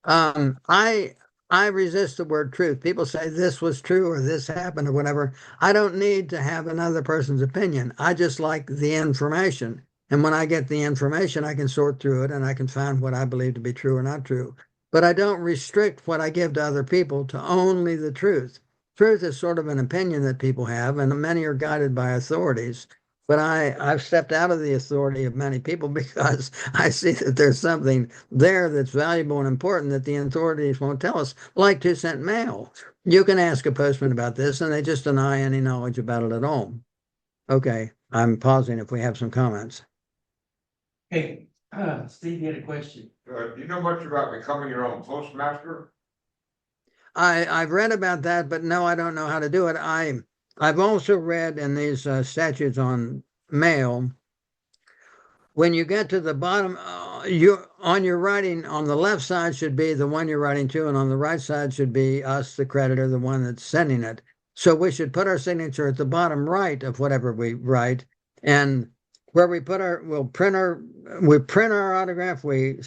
S2: I I resist the word truth. People say this was true or this happened or whatever. I don't need to have another person's opinion. I just like the information. And when I get the information, I can sort through it and I can find what I believe to be true or not true. But I don't restrict what I give to other people to only the truth. Truth is sort of an opinion that people have, and many are guided by authorities. But I've stepped out of the authority of many people because I see that there's something there that's valuable and important that the authorities won't tell us, like 2-cent mail. You can ask a postman about this, and they just deny any knowledge about it at all. Okay, I'm pausing if we have some comments.
S1: Hey, Steve, you had a question.
S5: Do you know much about becoming your own postmaster?
S2: I've read about that, but no, I don't know how to do it. I've also read in these statutes on mail, when you get to the bottom, on your writing, on the left side should be the one you're writing to, and on the right side should be us, the creditor, the one that's sending it. So we should put our signature at the bottom right of whatever we write, and where we put we print our autograph, we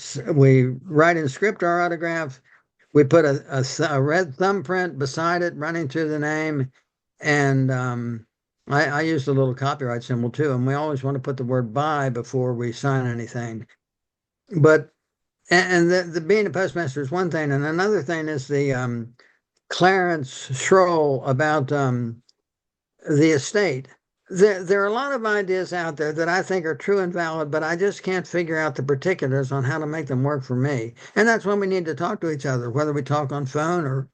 S2: write in script our autograph, we put a red thumbprint beside it running through the name, and I use a little copyright symbol too, and we always want to put the word by before we sign anything. But and the being a postmaster is one thing, and another thing is the Clarence Schroll about the estate. There are a lot of ideas out there that I think are true and valid, but I just can't figure out the particulars on how to make them work for me. And that's when we need to talk to each other, whether we talk on phone or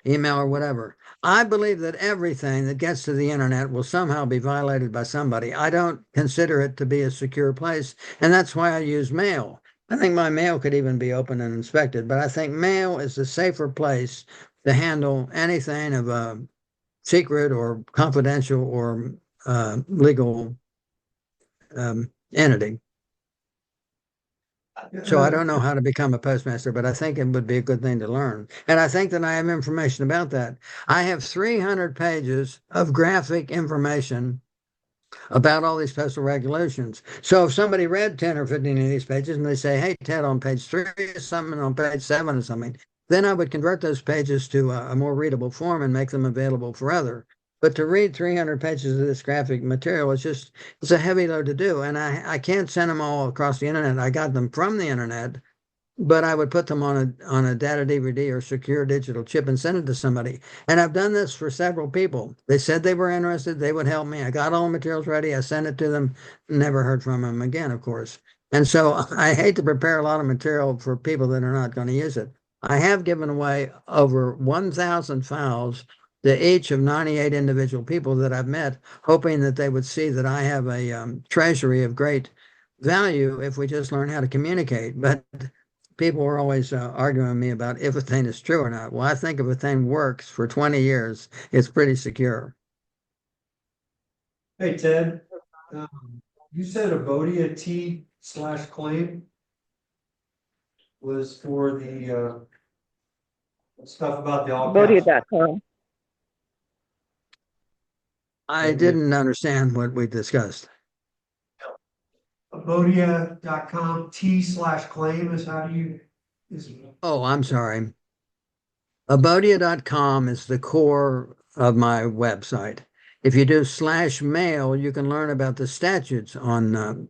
S2: email or whatever. I believe that everything that gets to the internet will somehow be violated by somebody. I don't consider it to be a secure place, and that's why I use mail. I think my mail could even be opened and inspected, but I think mail is a safer place to handle anything of a secret or confidential or legal entity. So I don't know how to become a postmaster, but I think it would be a good thing to learn. And I think that I have information about that. I have 300 pages of graphic information about all these postal regulations. So if somebody read 10 or 15 of these pages and they say, hey, Ted, on page 3 is something, on page 7 is something, then I would convert those pages to a more readable form and make them available for other. But to read 300 pages of this graphic material it's a heavy load to do. And I can't send them all across the internet. I got them from the internet, but I would put them on a data DVD or secure digital chip and send it to somebody. And I've done this for several people. They said they were interested. They would help me. I got all the materials ready. I sent it to them. Never heard from them again, of course. And so I hate to prepare a lot of material for people that are not going to use it. I have given away over 1,000 files to each of 98 individual people that I've met, hoping that they would see that I have a treasury of great value if we just learn how to communicate. But people are always arguing with me about if a thing is true or not. Well, I think if a thing works for 20 years, it's pretty secure.
S6: Hey, Ted, you said Abodia T/claim was for the stuff about the all caps.
S4: Bodia.com.
S2: I didn't understand what we discussed.
S6: Abodia.com T/claim is how do you
S2: Oh, I'm sorry. Abodia.com is the core of my website. If you do /mail, you can learn about the statutes on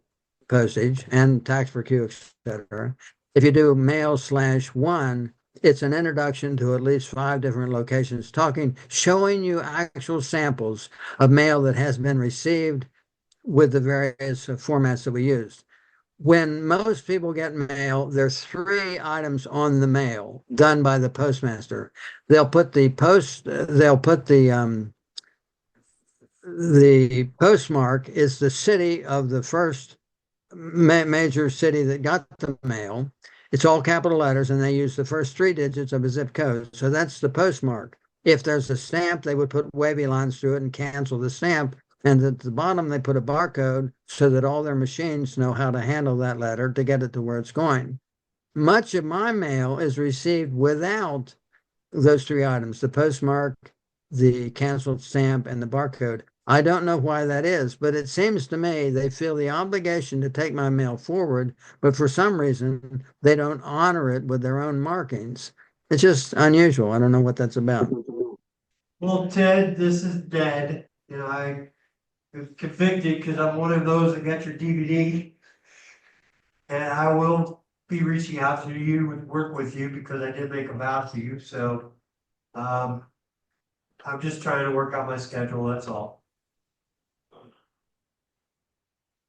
S2: postage and tax per queue, etc. If you do mail/1, it's an introduction to at least 5 different locations showing you actual samples of mail that has been received with the various formats that we used. When most people get mail, there's 3 items on the mail done by the postmaster. They'll put the postmark is the city of the first major city that got the mail. It's all capital letters, and they use the first 3 digits of a zip code. So that's the postmark. If there's a stamp, they would put wavy lines through it and cancel the stamp. And at the bottom, they put a barcode so that all their machines know how to handle that letter to get it to where it's going. Much of my mail is received without those 3 items, the postmark, the canceled stamp, and the barcode. I don't know why that is, but it seems to me they feel the obligation to take my mail forward, but for some reason, they don't honor it with their own markings. It's just unusual. I don't know what that's about.
S6: Well, Ted, this is dead. You know, I was convicted because I'm one of those that got your DVD. And I will be reaching out to you and work with you because I did make a vow to you. So um, I'm just trying to work out my schedule. That's all.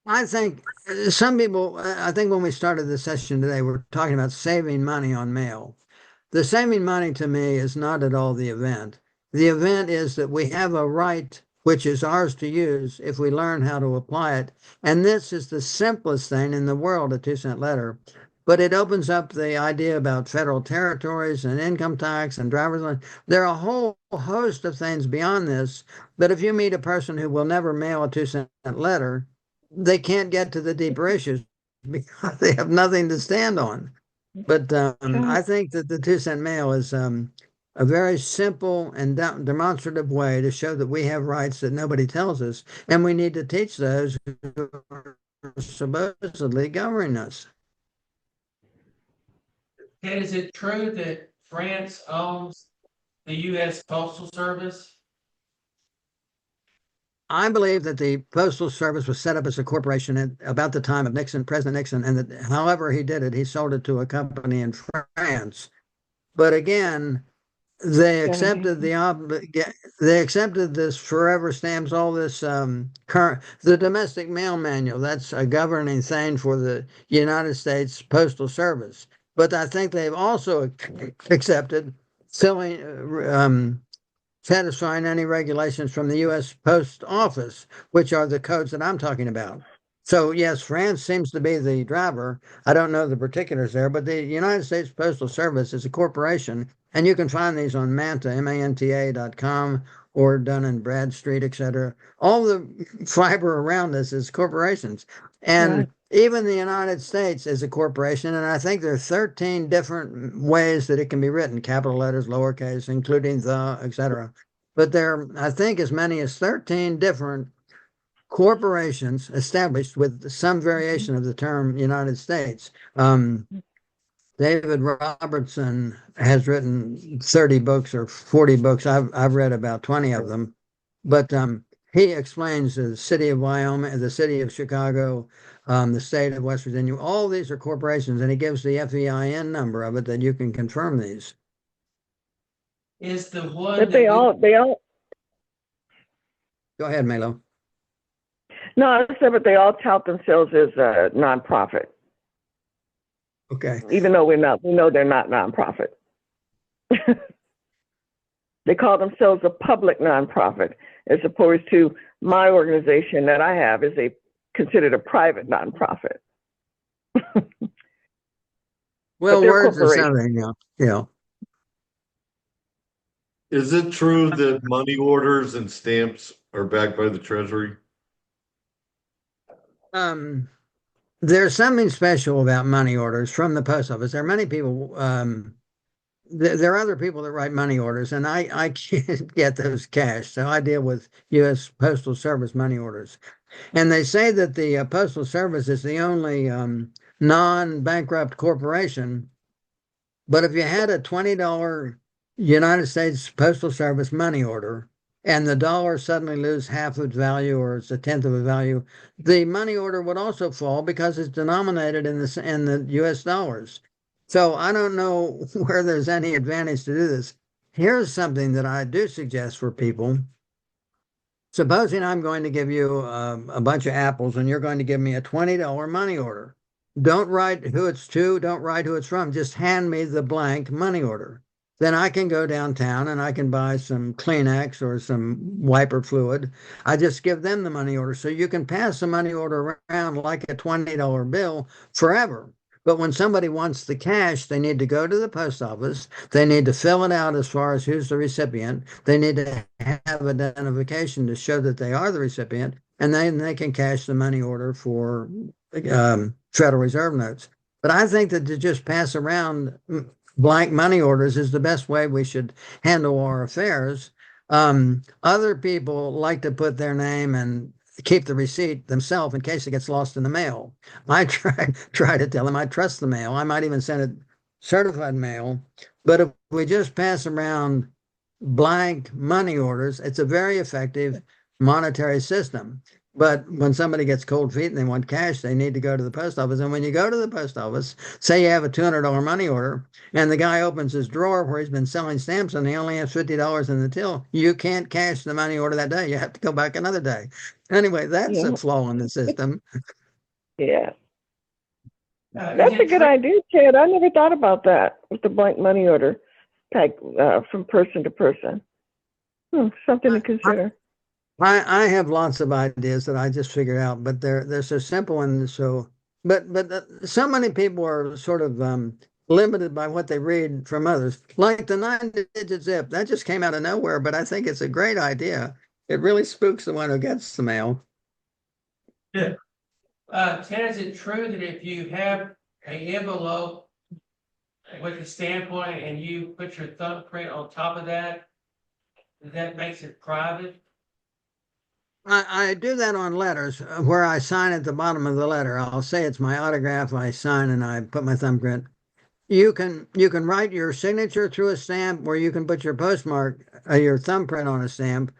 S2: I think some people, I think when we started the session today, we're talking about saving money on mail. The saving money to me is not at all the event. The event is that we have a right which is ours to use if we learn how to apply it. And this is the simplest thing in the world, a 2-cent letter. But it opens up the idea about federal territories and income tax and driver's license. There are a whole host of things beyond this. But if you meet a person who will never mail a 2-cent letter, they can't get to the deeper issues because they have nothing to stand on. But I think that the 2-cent mail is a very simple and demonstrative way to show that we have rights that nobody tells us, and we need to teach those who are supposedly governing us.
S1: Ted, is it true that France owns the U.S. Postal Service?
S2: I believe that the Postal Service was set up as a corporation at about the time of Nixon, President Nixon, and that however he did it, he sold it to a company in France. But again, they accepted they accepted this forever stamps, all this the domestic mail manual. That's a governing thing for the United States Postal Service. But I think they've also accepted filling satisfying any regulations from the U.S. Post Office, which are the codes that I'm talking about. So, yes, France seems to be the driver. I don't know the particulars there, but the United States Postal Service is a corporation, and you can find these on Manta, MANTA.com, or Dun & Bradstreet, etc. All the fiber around us is corporations. And
S4: Right.
S2: even the United States is a corporation, and I think there are 13 different ways that it can be written, capital letters, lowercase, including the, etc. But there are, I think, as many as 13 different corporations established with some variation of the term United States. David Robertson has written 30 books or 40 books. I've read about 20 of them, but he explains the city of Wyoming, the city of Chicago, the state of West Virginia. All these are corporations, and he gives the FEIN number of it that you can confirm these.
S1: Is the one
S4: But
S1: that we,
S4: they all,
S2: Go ahead, Melo.
S4: no, I said, but they all tout themselves as a nonprofit,
S2: Okay.
S4: even though we know they're not nonprofit. They call themselves a public nonprofit, as opposed to my organization that I have is considered a private nonprofit.
S2: Well,
S4: they're
S2: words are
S4: corporations.
S2: something, yeah.
S3: Is it true that money orders and stamps are backed by the Treasury?
S2: There's something special about money orders from the post office. There are many people, there are other people that write money orders, and I can't get those cash. So I deal with U.S. Postal Service money orders. And they say that the Postal Service is the only non-bankrupt corporation. But if you had a $20 United States Postal Service money order, and the dollar suddenly lose half its value or it's a tenth of a value, the money order would also fall because it's denominated in the U.S. dollars. So I don't know where there's any advantage to do this. Here's something that I do suggest for people. Supposing I'm going to give you a bunch of apples and you're going to give me a $20 money order. Don't write who it's to, don't write who it's from. Just hand me the blank money order. Then I can go downtown and I can buy some Kleenex or some wiper fluid. I just give them the money order. So you can pass the money order around like a $20 bill forever. But when somebody wants the cash, they need to go to the post office. They need to fill it out as far as who's the recipient. They need to have identification to show that they are the recipient. And then they can cash the money order for Federal Reserve notes. But I think that to just pass around blank money orders is the best way we should handle our affairs. Other people like to put their name and keep the receipt themselves in case it gets lost in the mail. I try to tell them I trust the mail. I might even send it certified mail. But if we just pass around blank money orders, it's a very effective monetary system. But when somebody gets cold feet and they want cash, they need to go to the post office. And when you go to the post office, say you have a $200 money order, and the guy opens his drawer where he's been selling stamps and he only has $50 in the till, you can't cash the money order that day. You have to go back another day. Anyway, that's a
S4: Yeah.
S2: flaw in the system.
S4: Yeah.
S1: Is
S4: That's a
S1: it
S4: good
S1: true?
S4: idea, Ted. I never thought about that with the blank money order type from person to person. Something to consider.
S2: I have lots of ideas that I just figured out, but they're so simple and so. But so many people are sort of limited by what they read from others. Like the 9-digit zip, that just came out of nowhere, but I think it's a great idea. It really spooks the one who gets the mail.
S1: Ted, is it true that if you have an envelope with a stamp on it and you put your thumbprint on top of that, that makes it private?
S2: I do that on letters where I sign at the bottom of the letter. I'll say it's my autograph. I sign and I put my thumbprint. You can write your signature through a stamp, or you can put your postmark, your thumbprint on a stamp.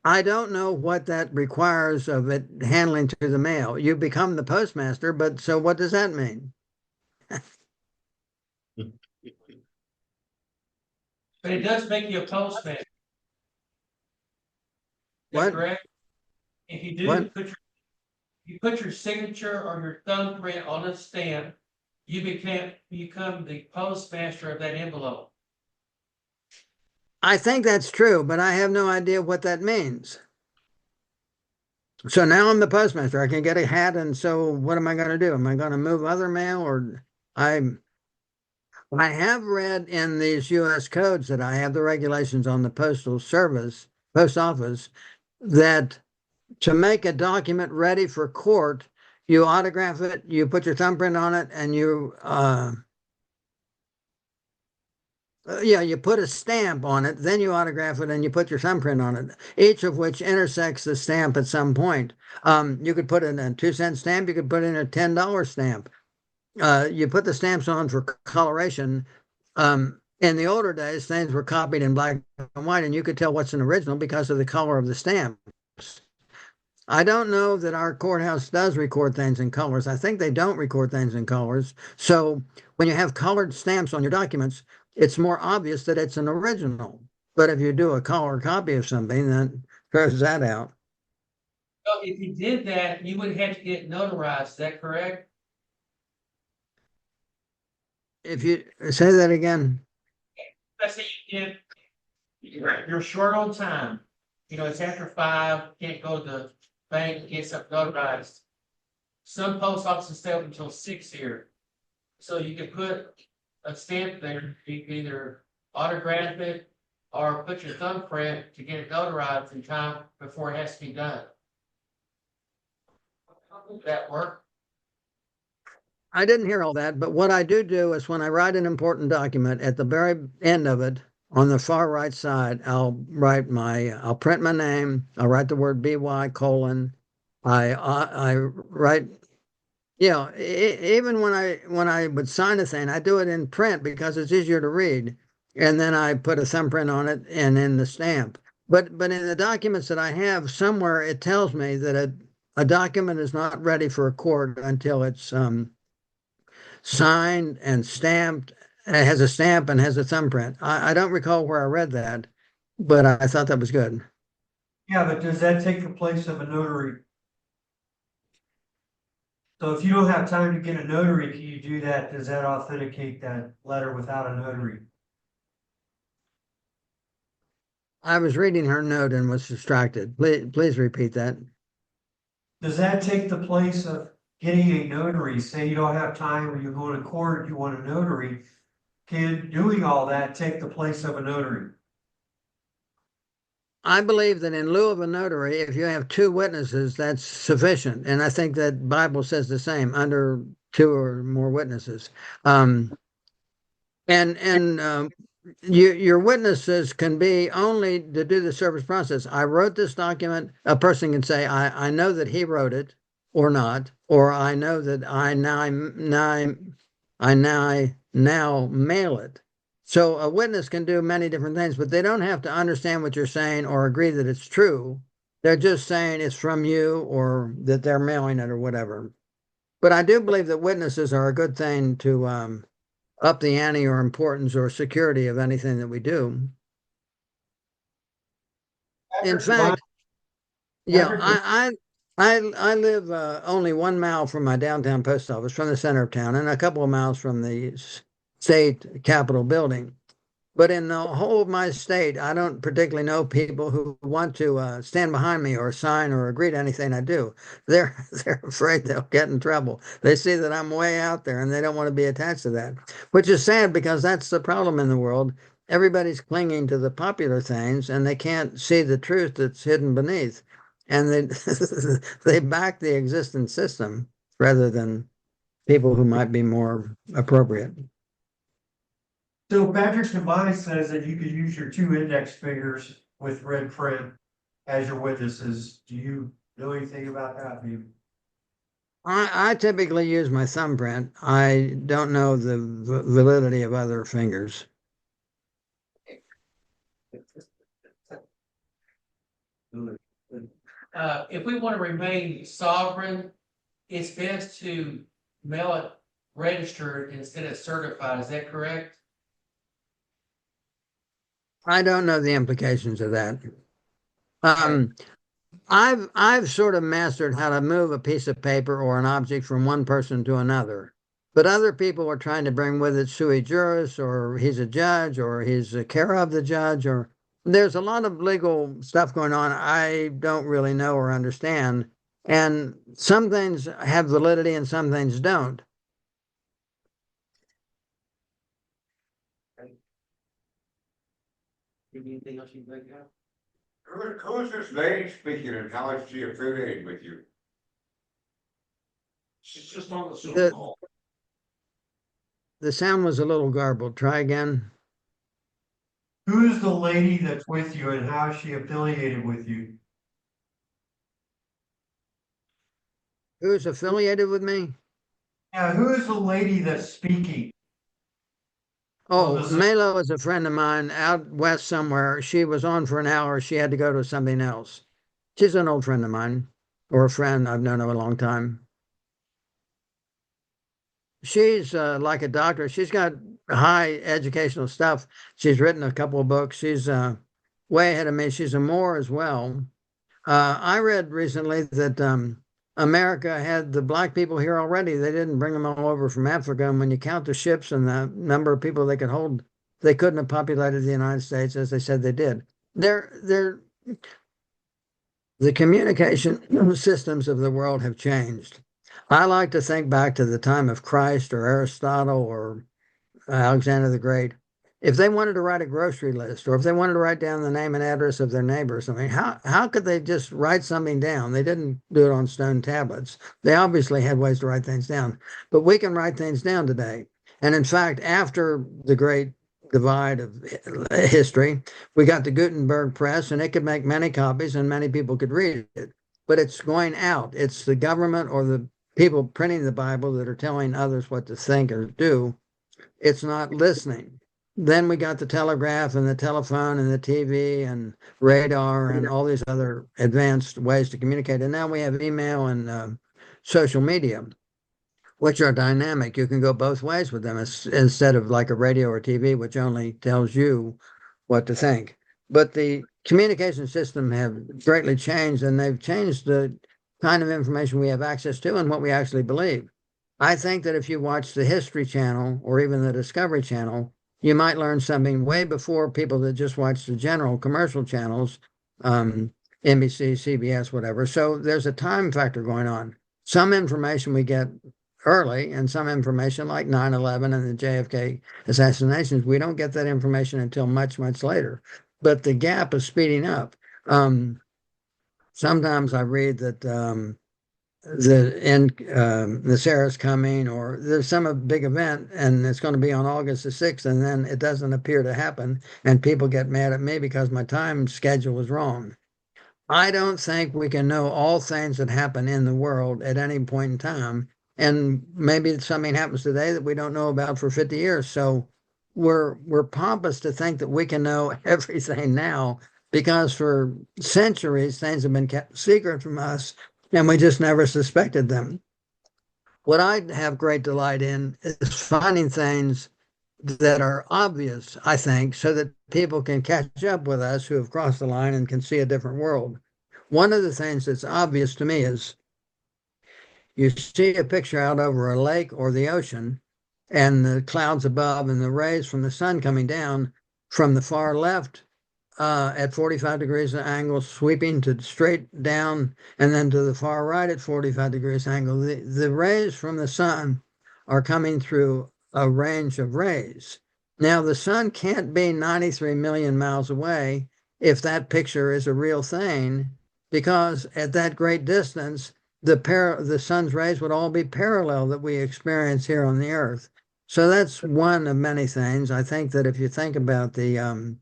S2: I don't know what that requires of it handling to the mail. You become the postmaster, but so what does that mean?
S1: But it does make you a postman. Is that
S2: What?
S1: correct? If you do
S2: What?
S1: you put your signature or your thumbprint on a stamp, you become the postmaster of that envelope.
S2: I think that's true, but I have no idea what that means. So now I'm the postmaster. I can get a hat, and so what am I going to do? Am I going to move other mail, or I I have read in these U.S. codes that I have the regulations on the postal service, post office, that to make a document ready for court, you autograph it, you put your thumbprint on it, and you put a stamp on it, then you autograph it and you put your thumbprint on it, each of which intersects the stamp at some point. You could put in a 2-cent stamp, you could put in a $10 stamp. You put the stamps on for coloration. In the older days, things were copied in black and white, and you could tell what's an original because of the color of the stamps. I don't know that our courthouse does record things in colors. I think they don't record things in colors. So when you have colored stamps on your documents, it's more obvious that it's an original. But if you do a color copy of something, then throws that out.
S1: So if you did that, you would have to get notarized, is that correct?
S2: If you say that again,
S1: Let's say you're short on time. It's after 5, can't go to the bank, get something notarized. Some post offices stay open until 6 here. So you can put a stamp there, you can either autograph it or put your thumbprint to get it notarized in time before it has to be done. Would that work?
S2: I didn't hear all that, but what I do is when I write an important document, at the very end of it, on the far right side, I'll print my name. I'll write the word BY colon. I write, even when I would sign a thing, I do it in print because it's easier to read, and then I put a thumbprint on it and in the stamp. But in the documents that I have, somewhere it tells me that a document is not ready for a court until it's signed and stamped. It has a stamp and has a thumbprint. I don't recall where I read that, but I thought that was good.
S6: Yeah, but does that take the place of a notary? So if you don't have time to get a notary, can you do that? Does that authenticate that letter without a notary?
S2: I was reading her note and was distracted. Please repeat that.
S6: Does that take the place of getting a notary? Say you don't have time or you're going to court, you want a notary. Can doing all that take the place of a notary?
S2: I believe that in lieu of a notary, if you have 2 witnesses, that's sufficient. And I think that Bible says the same, under 2 or more witnesses. Your witnesses can be only to do the service process. I wrote this document. A person can say, I know that he wrote it or not, or I know that I now now mail it. So a witness can do many different things, but they don't have to understand what you're saying or agree that it's true. They're just saying it's from you or that they're mailing it or whatever. But I do believe that witnesses are a good thing to up the ante or importance or security of anything that we do. In fact, yeah, I live only 1 mile from my downtown post office, from the center of town, and a couple of miles from the state capitol building. But in the whole of my state, I don't particularly know people who want to stand behind me or sign or agree to anything I do. They're afraid they'll get in trouble. They see that I'm way out there and they don't want to be attached to that, which is sad because that's the problem in the world. Everybody's clinging to the popular things and they can't see the truth that's hidden beneath. And they they back the existing system rather than people who might be more appropriate.
S6: So Patrick Devine says that you could use your 2 index fingers with red print as your witnesses. Do you know anything about that?
S2: I typically use my thumbprint. I don't know the validity of other fingers.
S1: If we want to remain sovereign, it's best to mail it registered instead of certified. Is that correct?
S2: I don't know the implications of that. I've sort of mastered how to move a piece of paper or an object from one person to another. But other people are trying to bring with it sui juris, or he's a judge, or he's a care of the judge, or there's a lot of legal stuff going on I don't really know or understand. And some things have validity and some things don't.
S1: Anything else you think of?
S5: Who's this lady speaking and how is she affiliated with you? She's just on the Zoom call.
S2: The sound was a little garbled. Try again.
S6: Who's the lady that's with you and how is she affiliated with you?
S2: Who's affiliated with me?
S6: Yeah, who is the lady that's speaking?
S2: Oh, Melo is a friend of mine out west somewhere. She was on for an hour. She had to go to something else. She's an old friend of mine, or a friend I've known her a long time. She's like a doctor. She's got high educational stuff. She's written a couple of books. She's way ahead of me. She's a Moor as well. I read recently that America had the black people here already. They didn't bring them all over from Africa. And when you count the ships and the number of people they could hold, they couldn't have populated the United States as they said they did. The communication systems of the world have changed. I like to think back to the time of Christ or Aristotle or Alexander the Great. If they wanted to write a grocery list or if they wanted to write down the name and address of their neighbors, I mean, how could they just write something down? They didn't do it on stone tablets. They obviously had ways to write things down, but we can write things down today. And in fact, after the great divide of history, we got the Gutenberg press and it could make many copies and many people could read it, but it's going out. It's the government or the people printing the Bible that are telling others what to think or do. It's not listening. Then we got the telegraph and the telephone and the TV and radar and all these other advanced ways to communicate. And now we have email and social media, which are dynamic. You can go both ways with them instead of like a radio or TV, which only tells you what to think. But the communication system have greatly changed, and they've changed the kind of information we have access to and what we actually believe. I think that if you watch the History Channel or even the Discovery Channel, you might learn something way before people that just watch the general commercial channels, NBC, CBS, whatever. So there's a time factor going on. Some information we get early and some information like 9/11 and the JFK assassinations, we don't get that information until much, much later. But the gap is speeding up. Sometimes I read that the Sarah's coming, or there's some big event and it's going to be on August the 6th, and then it doesn't appear to happen, and people get mad at me because my time schedule was wrong. I don't think we can know all things that happen in the world at any point in time. And maybe something happens today that we don't know about for 50 years. So we're pompous to think that we can know everything now because for centuries things have been kept secret from us and we just never suspected them. What I have great delight in is finding things that are obvious, I think, so that people can catch up with us who have crossed the line and can see a different world. One of the things that's obvious to me is you see a picture out over a lake or the ocean, and the clouds above and the rays from the sun coming down from the far left at 45 degrees angle, sweeping to straight down, and then to the far right at 45 degrees angle. The rays from the sun are coming through a range of rays. Now, the sun can't be 93 million miles away if that picture is a real thing, because at that great distance, the sun's rays would all be parallel that we experience here on the earth. So that's one of many things. I think that if you think about the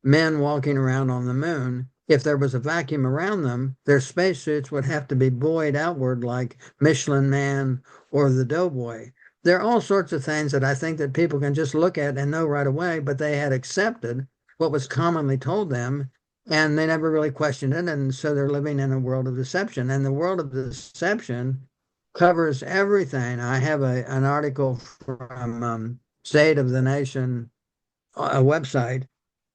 S2: men walking around on the moon, if there was a vacuum around them, their spacesuits would have to be buoyed outward like Michelin Man or the Doughboy. There are all sorts of things that I think that people can just look at and know right away, but they had accepted what was commonly told them and they never really questioned it. And so they're living in a world of deception. And the world of deception covers everything. I have an article from State of the Nation, a website.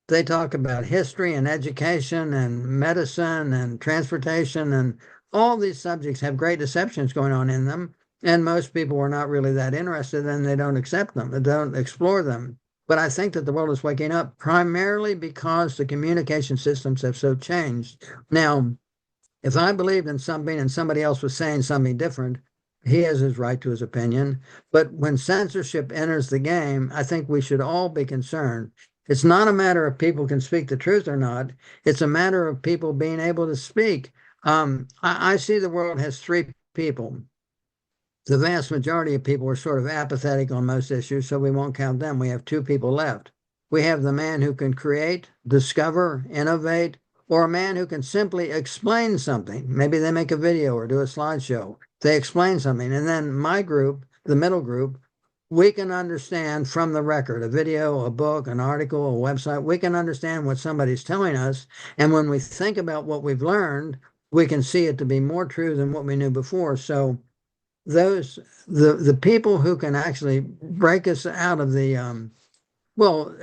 S2: They talk about history and education and medicine and transportation, and all these subjects have great deceptions going on in them. And most people are not really that interested and they don't accept them, they don't explore them. But I think that the world is waking up primarily because the communication systems have so changed. Now, if I believed in something and somebody else was saying something different, he has his right to his opinion. But when censorship enters the game, I think we should all be concerned. It's not a matter of people can speak the truth or not. It's a matter of people being able to speak. I see the world has three people. The vast majority of people are sort of apathetic on most issues, so we won't count them. We have two people left. We have the man who can create, discover, innovate, or a man who can simply explain something. Maybe they make a video or do a slideshow. They explain something. And then my group, the middle group, we can understand from the record, a video, a book, an article, a website, we can understand what somebody's telling us. And when we think about what we've learned, we can see it to be more true than what we knew before. So the people who can actually break us out of the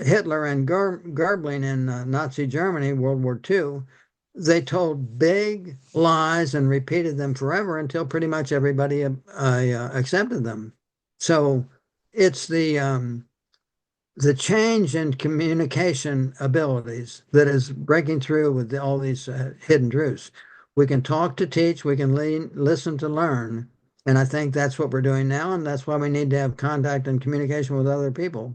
S2: Hitler and Goebbels in Nazi Germany, World War II, they told big lies and repeated them forever until pretty much everybody accepted them. So it's the change in communication abilities that is breaking through with all these hidden truths. We can talk to teach, we can listen to learn. And I think that's what we're doing now. And that's why we need to have contact and communication with other people.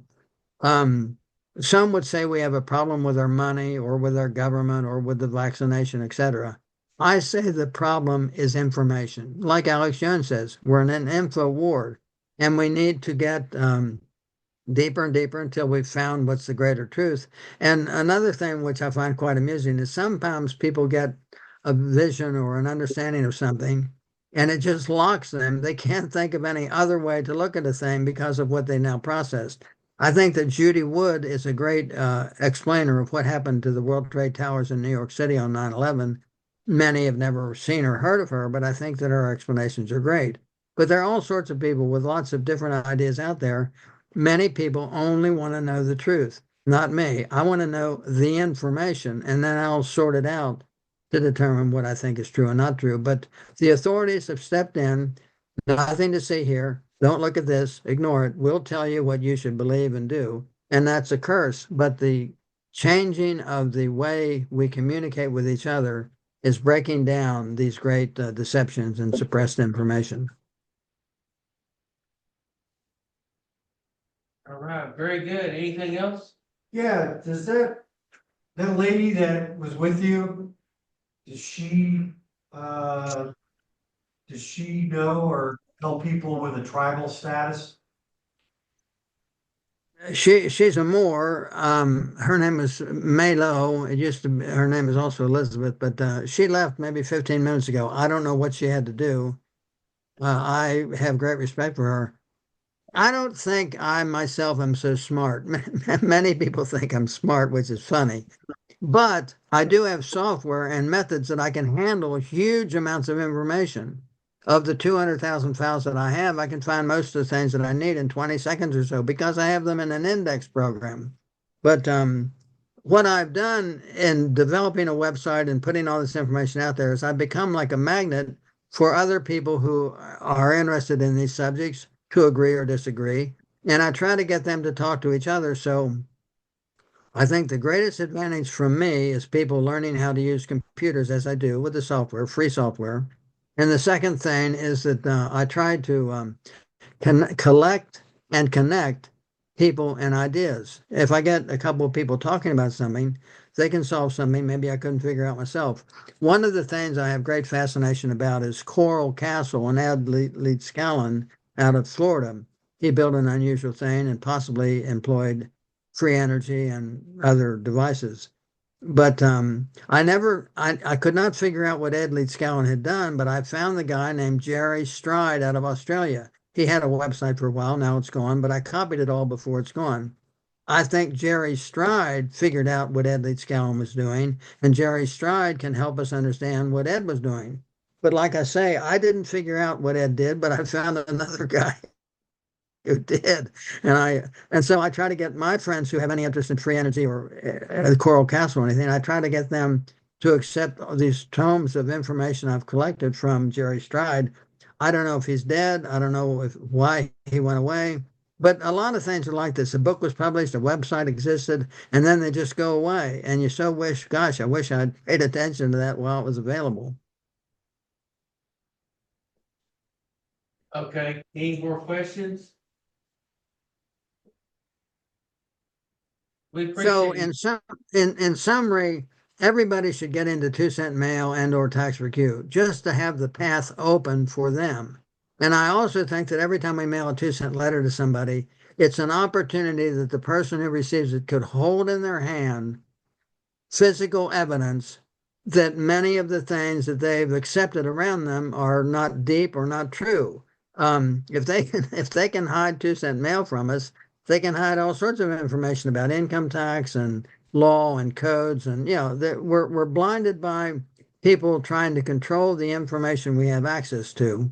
S2: Some would say we have a problem with our money or with our government or with the vaccination, etc. I say the problem is information. Like Alex Jones says, we're in an info war and we need to get deeper and deeper until we've found what's the greater truth. And another thing which I find quite amusing is sometimes people get a vision or an understanding of something and it just locks them. They can't think of any other way to look at a thing because of what they now processed. I think that Judy Wood is a great explainer of what happened to the World Trade Towers in New York City on 9/11. Many have never seen or heard of her, but I think that her explanations are great. But there are all sorts of people with lots of different ideas out there. Many people only want to know the truth, not me. I want to know the information, and then I'll sort it out to determine what I think is true and not true. But the authorities have stepped in. Nothing to see here. Don't look at this. Ignore it. We'll tell you what you should believe and do. And that's a curse. But the changing of the way we communicate with each other is breaking down these great deceptions and suppressed information.
S1: All right, very good. Anything else?
S6: Yeah, does that lady that was with you, does she know or help people with a tribal status?
S2: She's a Moor. Her name is Maylo. It used to be, her name is also Elizabeth, but she left maybe 15 minutes ago. I don't know what she had to do. I have great respect for her. I don't think I myself am so smart. Many people think I'm smart, which is funny. But I do have software and methods that I can handle huge amounts of information. Of the 200,000 files that I have, I can find most of the things that I need in 20 seconds or so because I have them in an index program. But what I've done in developing a website and putting all this information out there is I've become like a magnet for other people who are interested in these subjects to agree or disagree. And I try to get them to talk to each other. So I think the greatest advantage from me is people learning how to use computers as I do with the software, free software. And the second thing is that I try to collect and connect people and ideas. If I get a couple of people talking about something, they can solve something maybe I couldn't figure out myself. One of the things I have great fascination about is Coral Castle and Ed Leedskallen out of Florida. He built an unusual thing and possibly employed free energy and other devices. But I could not figure out what Ed Leedskallen had done, but I found the guy named Jerry Stride out of Australia. He had a website for a while, now it's gone, but I copied it all before it's gone. I think Jerry Stride figured out what Ed Leedskallen was doing, and Jerry Stride can help us understand what Ed was doing. But like I say, I didn't figure out what Ed did, but I found another guy who did. And so I try to get my friends who have any interest in free energy or the Coral Castle or anything, I try to get them to accept these tomes of information I've collected from Jerry Stride. I don't know if he's dead. I don't know why he went away. But a lot of things are like this. A book was published, a website existed, and then they just go away. And you so wish, gosh, I wish I'd paid attention to that while it was available.
S1: Okay, any more questions? We
S2: So
S1: appreciate
S2: in summary, everybody should get into 2 cent mail and or tax for Q just to have the path open for them. And I also think that every time we mail a 2 cent letter to somebody, it's an opportunity that the person who receives it could hold in their hand physical evidence that many of the things that they've accepted around them are not deep or not true. If they can hide 2 cent mail from us, they can hide all sorts of information about income tax and law and codes, and we're blinded by people trying to control the information we have access to.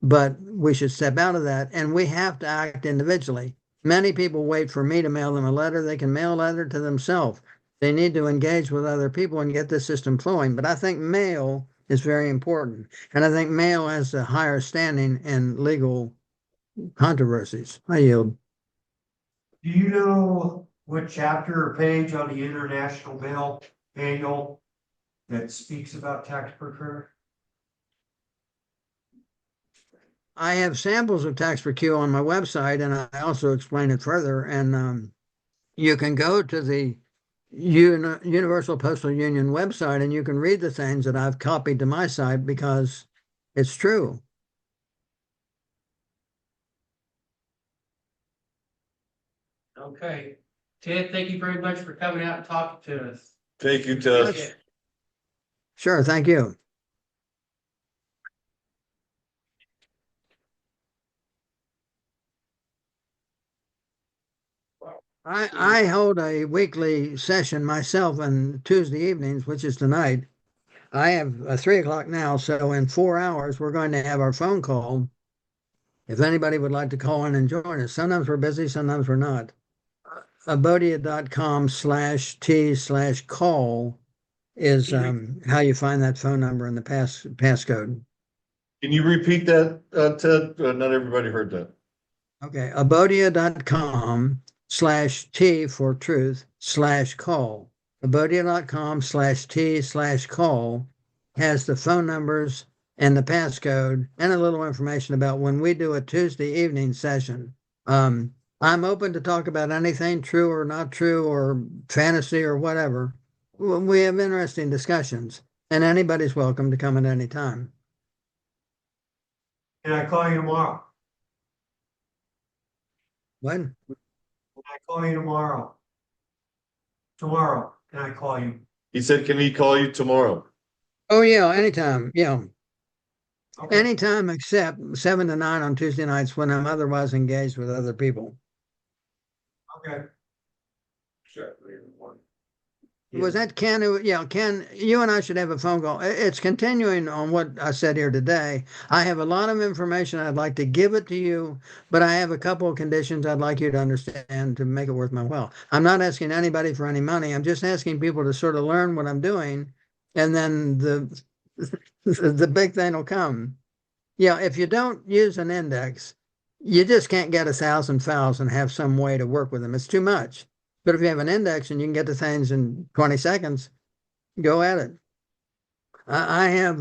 S2: But we should step out of that, and we have to act individually. Many people wait for me to mail them a letter. They can mail a letter to themselves. They need to engage with other people and get the system flowing. But I think mail is very important. And I think mail has a higher standing in legal controversies. I yield.
S6: Do you know what chapter or page on the International Mail Manual that speaks about tax preparer?
S2: I have samples of tax per Q on my website, and I also explain it further. And you can go to the Universal Postal Union website and you can read the things that I've copied to my site because it's true.
S1: Okay. Ted, thank you very much for coming out and talking to us.
S3: Thank you, Ted.
S1: Appreciate it.
S2: Sure, thank you. I hold a weekly session myself on Tuesday evenings, which is tonight. I have 3 o'clock now, so in 4 hours we're going to have our phone call. If anybody would like to call in and join us, sometimes we're busy, sometimes we're not. Abodia.com/T/call is how you find that phone number and the passcode.
S3: Can you repeat that, Ted? Not everybody heard that.
S2: Okay, Abodia.com/T for truth/call. Abodia.com/T/call has the phone numbers and the passcode and a little information about when we do a Tuesday evening session. I'm open to talk about anything true or not true or fantasy or whatever. We have interesting discussions, and anybody's welcome to come at any time.
S6: Can I call you tomorrow?
S2: When?
S6: Can I call you tomorrow? Tomorrow, can I call you?
S3: He said, can he call you tomorrow?
S2: Oh, yeah, anytime. Yeah.
S6: Okay,
S2: Anytime except 7 to 9 on Tuesday nights when I'm otherwise engaged with other people.
S6: okay.
S2: Was that Ken? Yeah, Ken, you and I should have a phone call. It's continuing on what I said here today. I have a lot of information. I'd like to give it to you, but I have a couple of conditions I'd like you to understand to make it worth my while. I'm not asking anybody for any money. I'm just asking people to sort of learn what I'm doing, and then the big thing will come. Yeah, if you don't use an index, you just can't get 1,000 files and have some way to work with them. It's too much. But if you have an index and you can get the things in 20 seconds, go at it. I have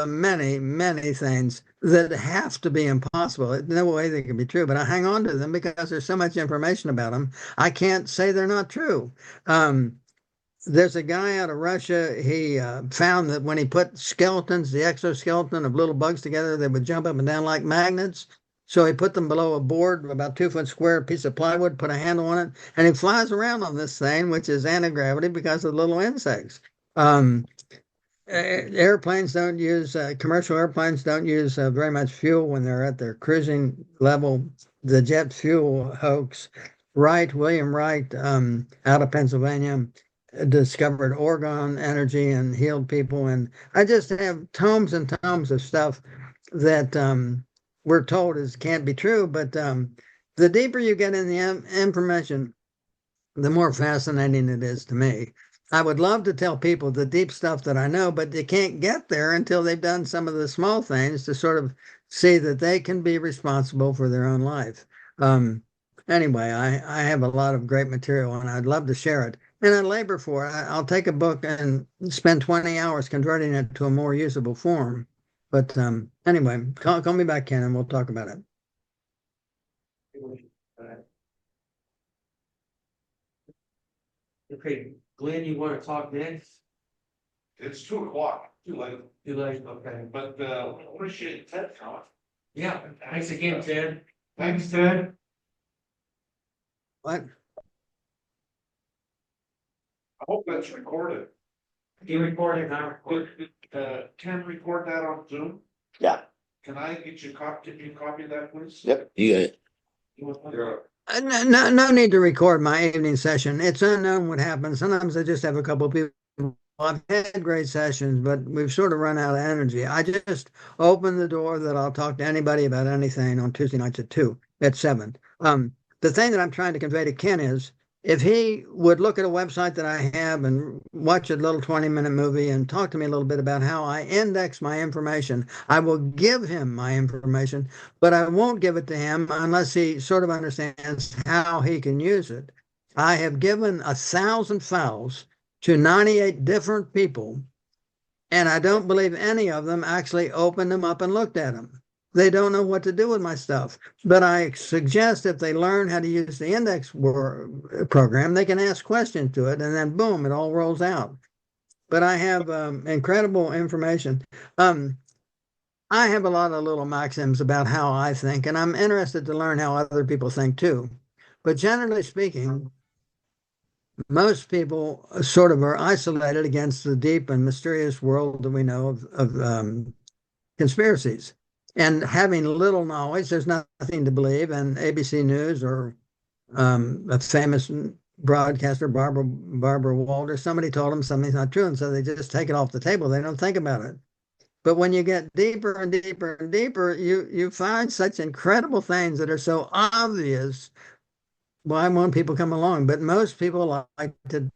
S2: many, many things that have to be impossible. There's no way they can be true, but I hang on to them because there's so much information about them. I can't say they're not true. There's a guy out of Russia. He found that when he put skeletons, the exoskeleton of little bugs together, they would jump up and down like magnets. So he put them below a board, about 2 foot square piece of plywood, put a handle on it, and he flies around on this thing, which is anti-gravity because of little insects. Airplanes don't use, commercial airplanes don't use very much fuel when they're at their cruising level. The jet fuel hoax. William Wright, out of Pennsylvania, discovered orgone energy and healed people. And I just have tomes and tomes of stuff that we're told can't be true. But the deeper you get in the information, the more fascinating it is to me. I would love to tell people the deep stuff that I know, but they can't get there until they've done some of the small things to sort of see that they can be responsible for their own life. Anyway, I have a lot of great material and I'd love to share it. And I labor for it. I'll take a book and spend 20 hours converting it to a more usable form. But anyway, call me back, Ken, and we'll talk about it.
S1: Okay, Glenn, you want to talk next?
S5: It's 2 o'clock, too late,
S1: Too late, okay.
S5: but, appreciate Ted coming.
S1: Yeah, thanks again, Ted.
S6: Thanks, Ted.
S2: What?
S5: I hope that's recorded.
S1: You recorded, I recorded.
S5: Can record that on Zoom?
S7: Yeah.
S5: Can I get you a copy of that, please?
S7: Yep, you got it.
S5: Yeah.
S2: No need to record my evening session. It's unknown what happens. Sometimes I just have a couple of people. I've had great sessions, but we've sort of run out of energy. I just open the door that I'll talk to anybody about anything on Tuesday nights at 7. The thing that I'm trying to convey to Ken is if he would look at a website that I have and watch a little 20-minute movie and talk to me a little bit about how I index my information, I will give him my information, but I won't give it to him unless he sort of understands how he can use it. I have given 1,000 files to 98 different people, and I don't believe any of them actually opened them up and looked at them. They don't know what to do with my stuff. But I suggest if they learn how to use the index program, they can ask questions to it, and then boom, it all rolls out. But I have incredible information. I have a lot of little maxims about how I think, and I'm interested to learn how other people think too. But generally speaking, most people sort of are isolated against the deep and mysterious world that we know of conspiracies. And having little knowledge, there's nothing to believe. And ABC News or a famous broadcaster, Barbara Walters, somebody told them something's not true. And so they just take it off the table. They don't think about it. But when you get deeper and deeper and deeper, you find such incredible things that are so obvious. Why won't people come along? But most people like to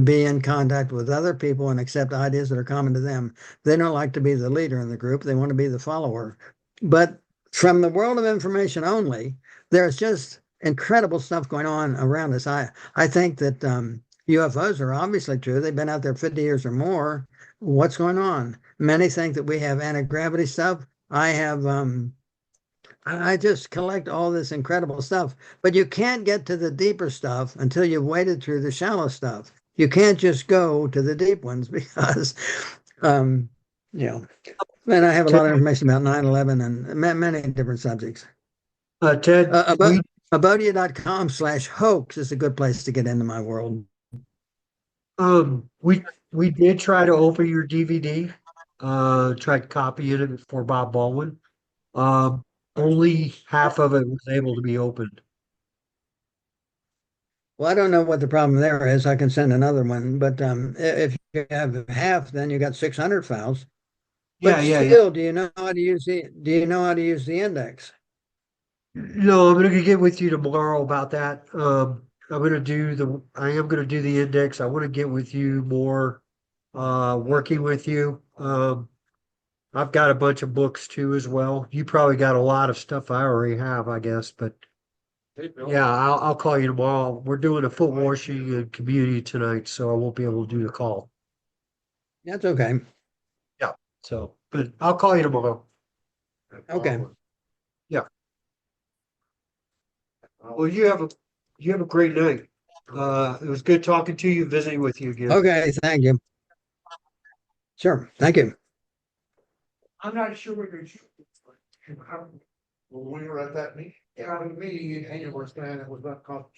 S2: be in contact with other people and accept ideas that are common to them. They don't like to be the leader in the group. They want to be the follower. But from the world of information only, there's just incredible stuff going on around us. I think that UFOs are obviously true. They've been out there 50 years or more. What's going on? Many think that we have anti-gravity stuff. I just collect all this incredible stuff, but you can't get to the deeper stuff until you've waded through the shallow stuff. You can't just go to the deep ones because, and I have a lot of information about 9/11 and many different subjects.
S6: Ted,
S2: Abodia.com/hoax is a good place to get into my world.
S6: we did try to open your DVD
S7: tried copying it for Bob Baldwin. Only half of it was able to be opened.
S2: Well, I don't know what the problem there is. I can send another one, but if you have half, then you got 600 files.
S7: Yeah,
S2: But
S7: yeah, yeah.
S2: still, do you know how to use the index?
S7: No, I'm gonna get with you tomorrow about that. I am gonna do the index. I want to get with you more, working with you. I've got a bunch of books too as well. You probably got a lot of stuff I already have, I guess, but yeah, I'll call you tomorrow. We're doing a foot washing and community tonight, so I won't be able to do the call.
S2: That's okay.
S7: Yeah. So, but I'll call you tomorrow.
S2: Okay.
S7: Yeah. Well, you have a great night. It was good talking to you, visiting with you again.
S2: Okay. Thank you. Sure. Thank you.
S5: I'm not sure what you're shooting for. When we were at that meeting, and you were saying it was not constitutional.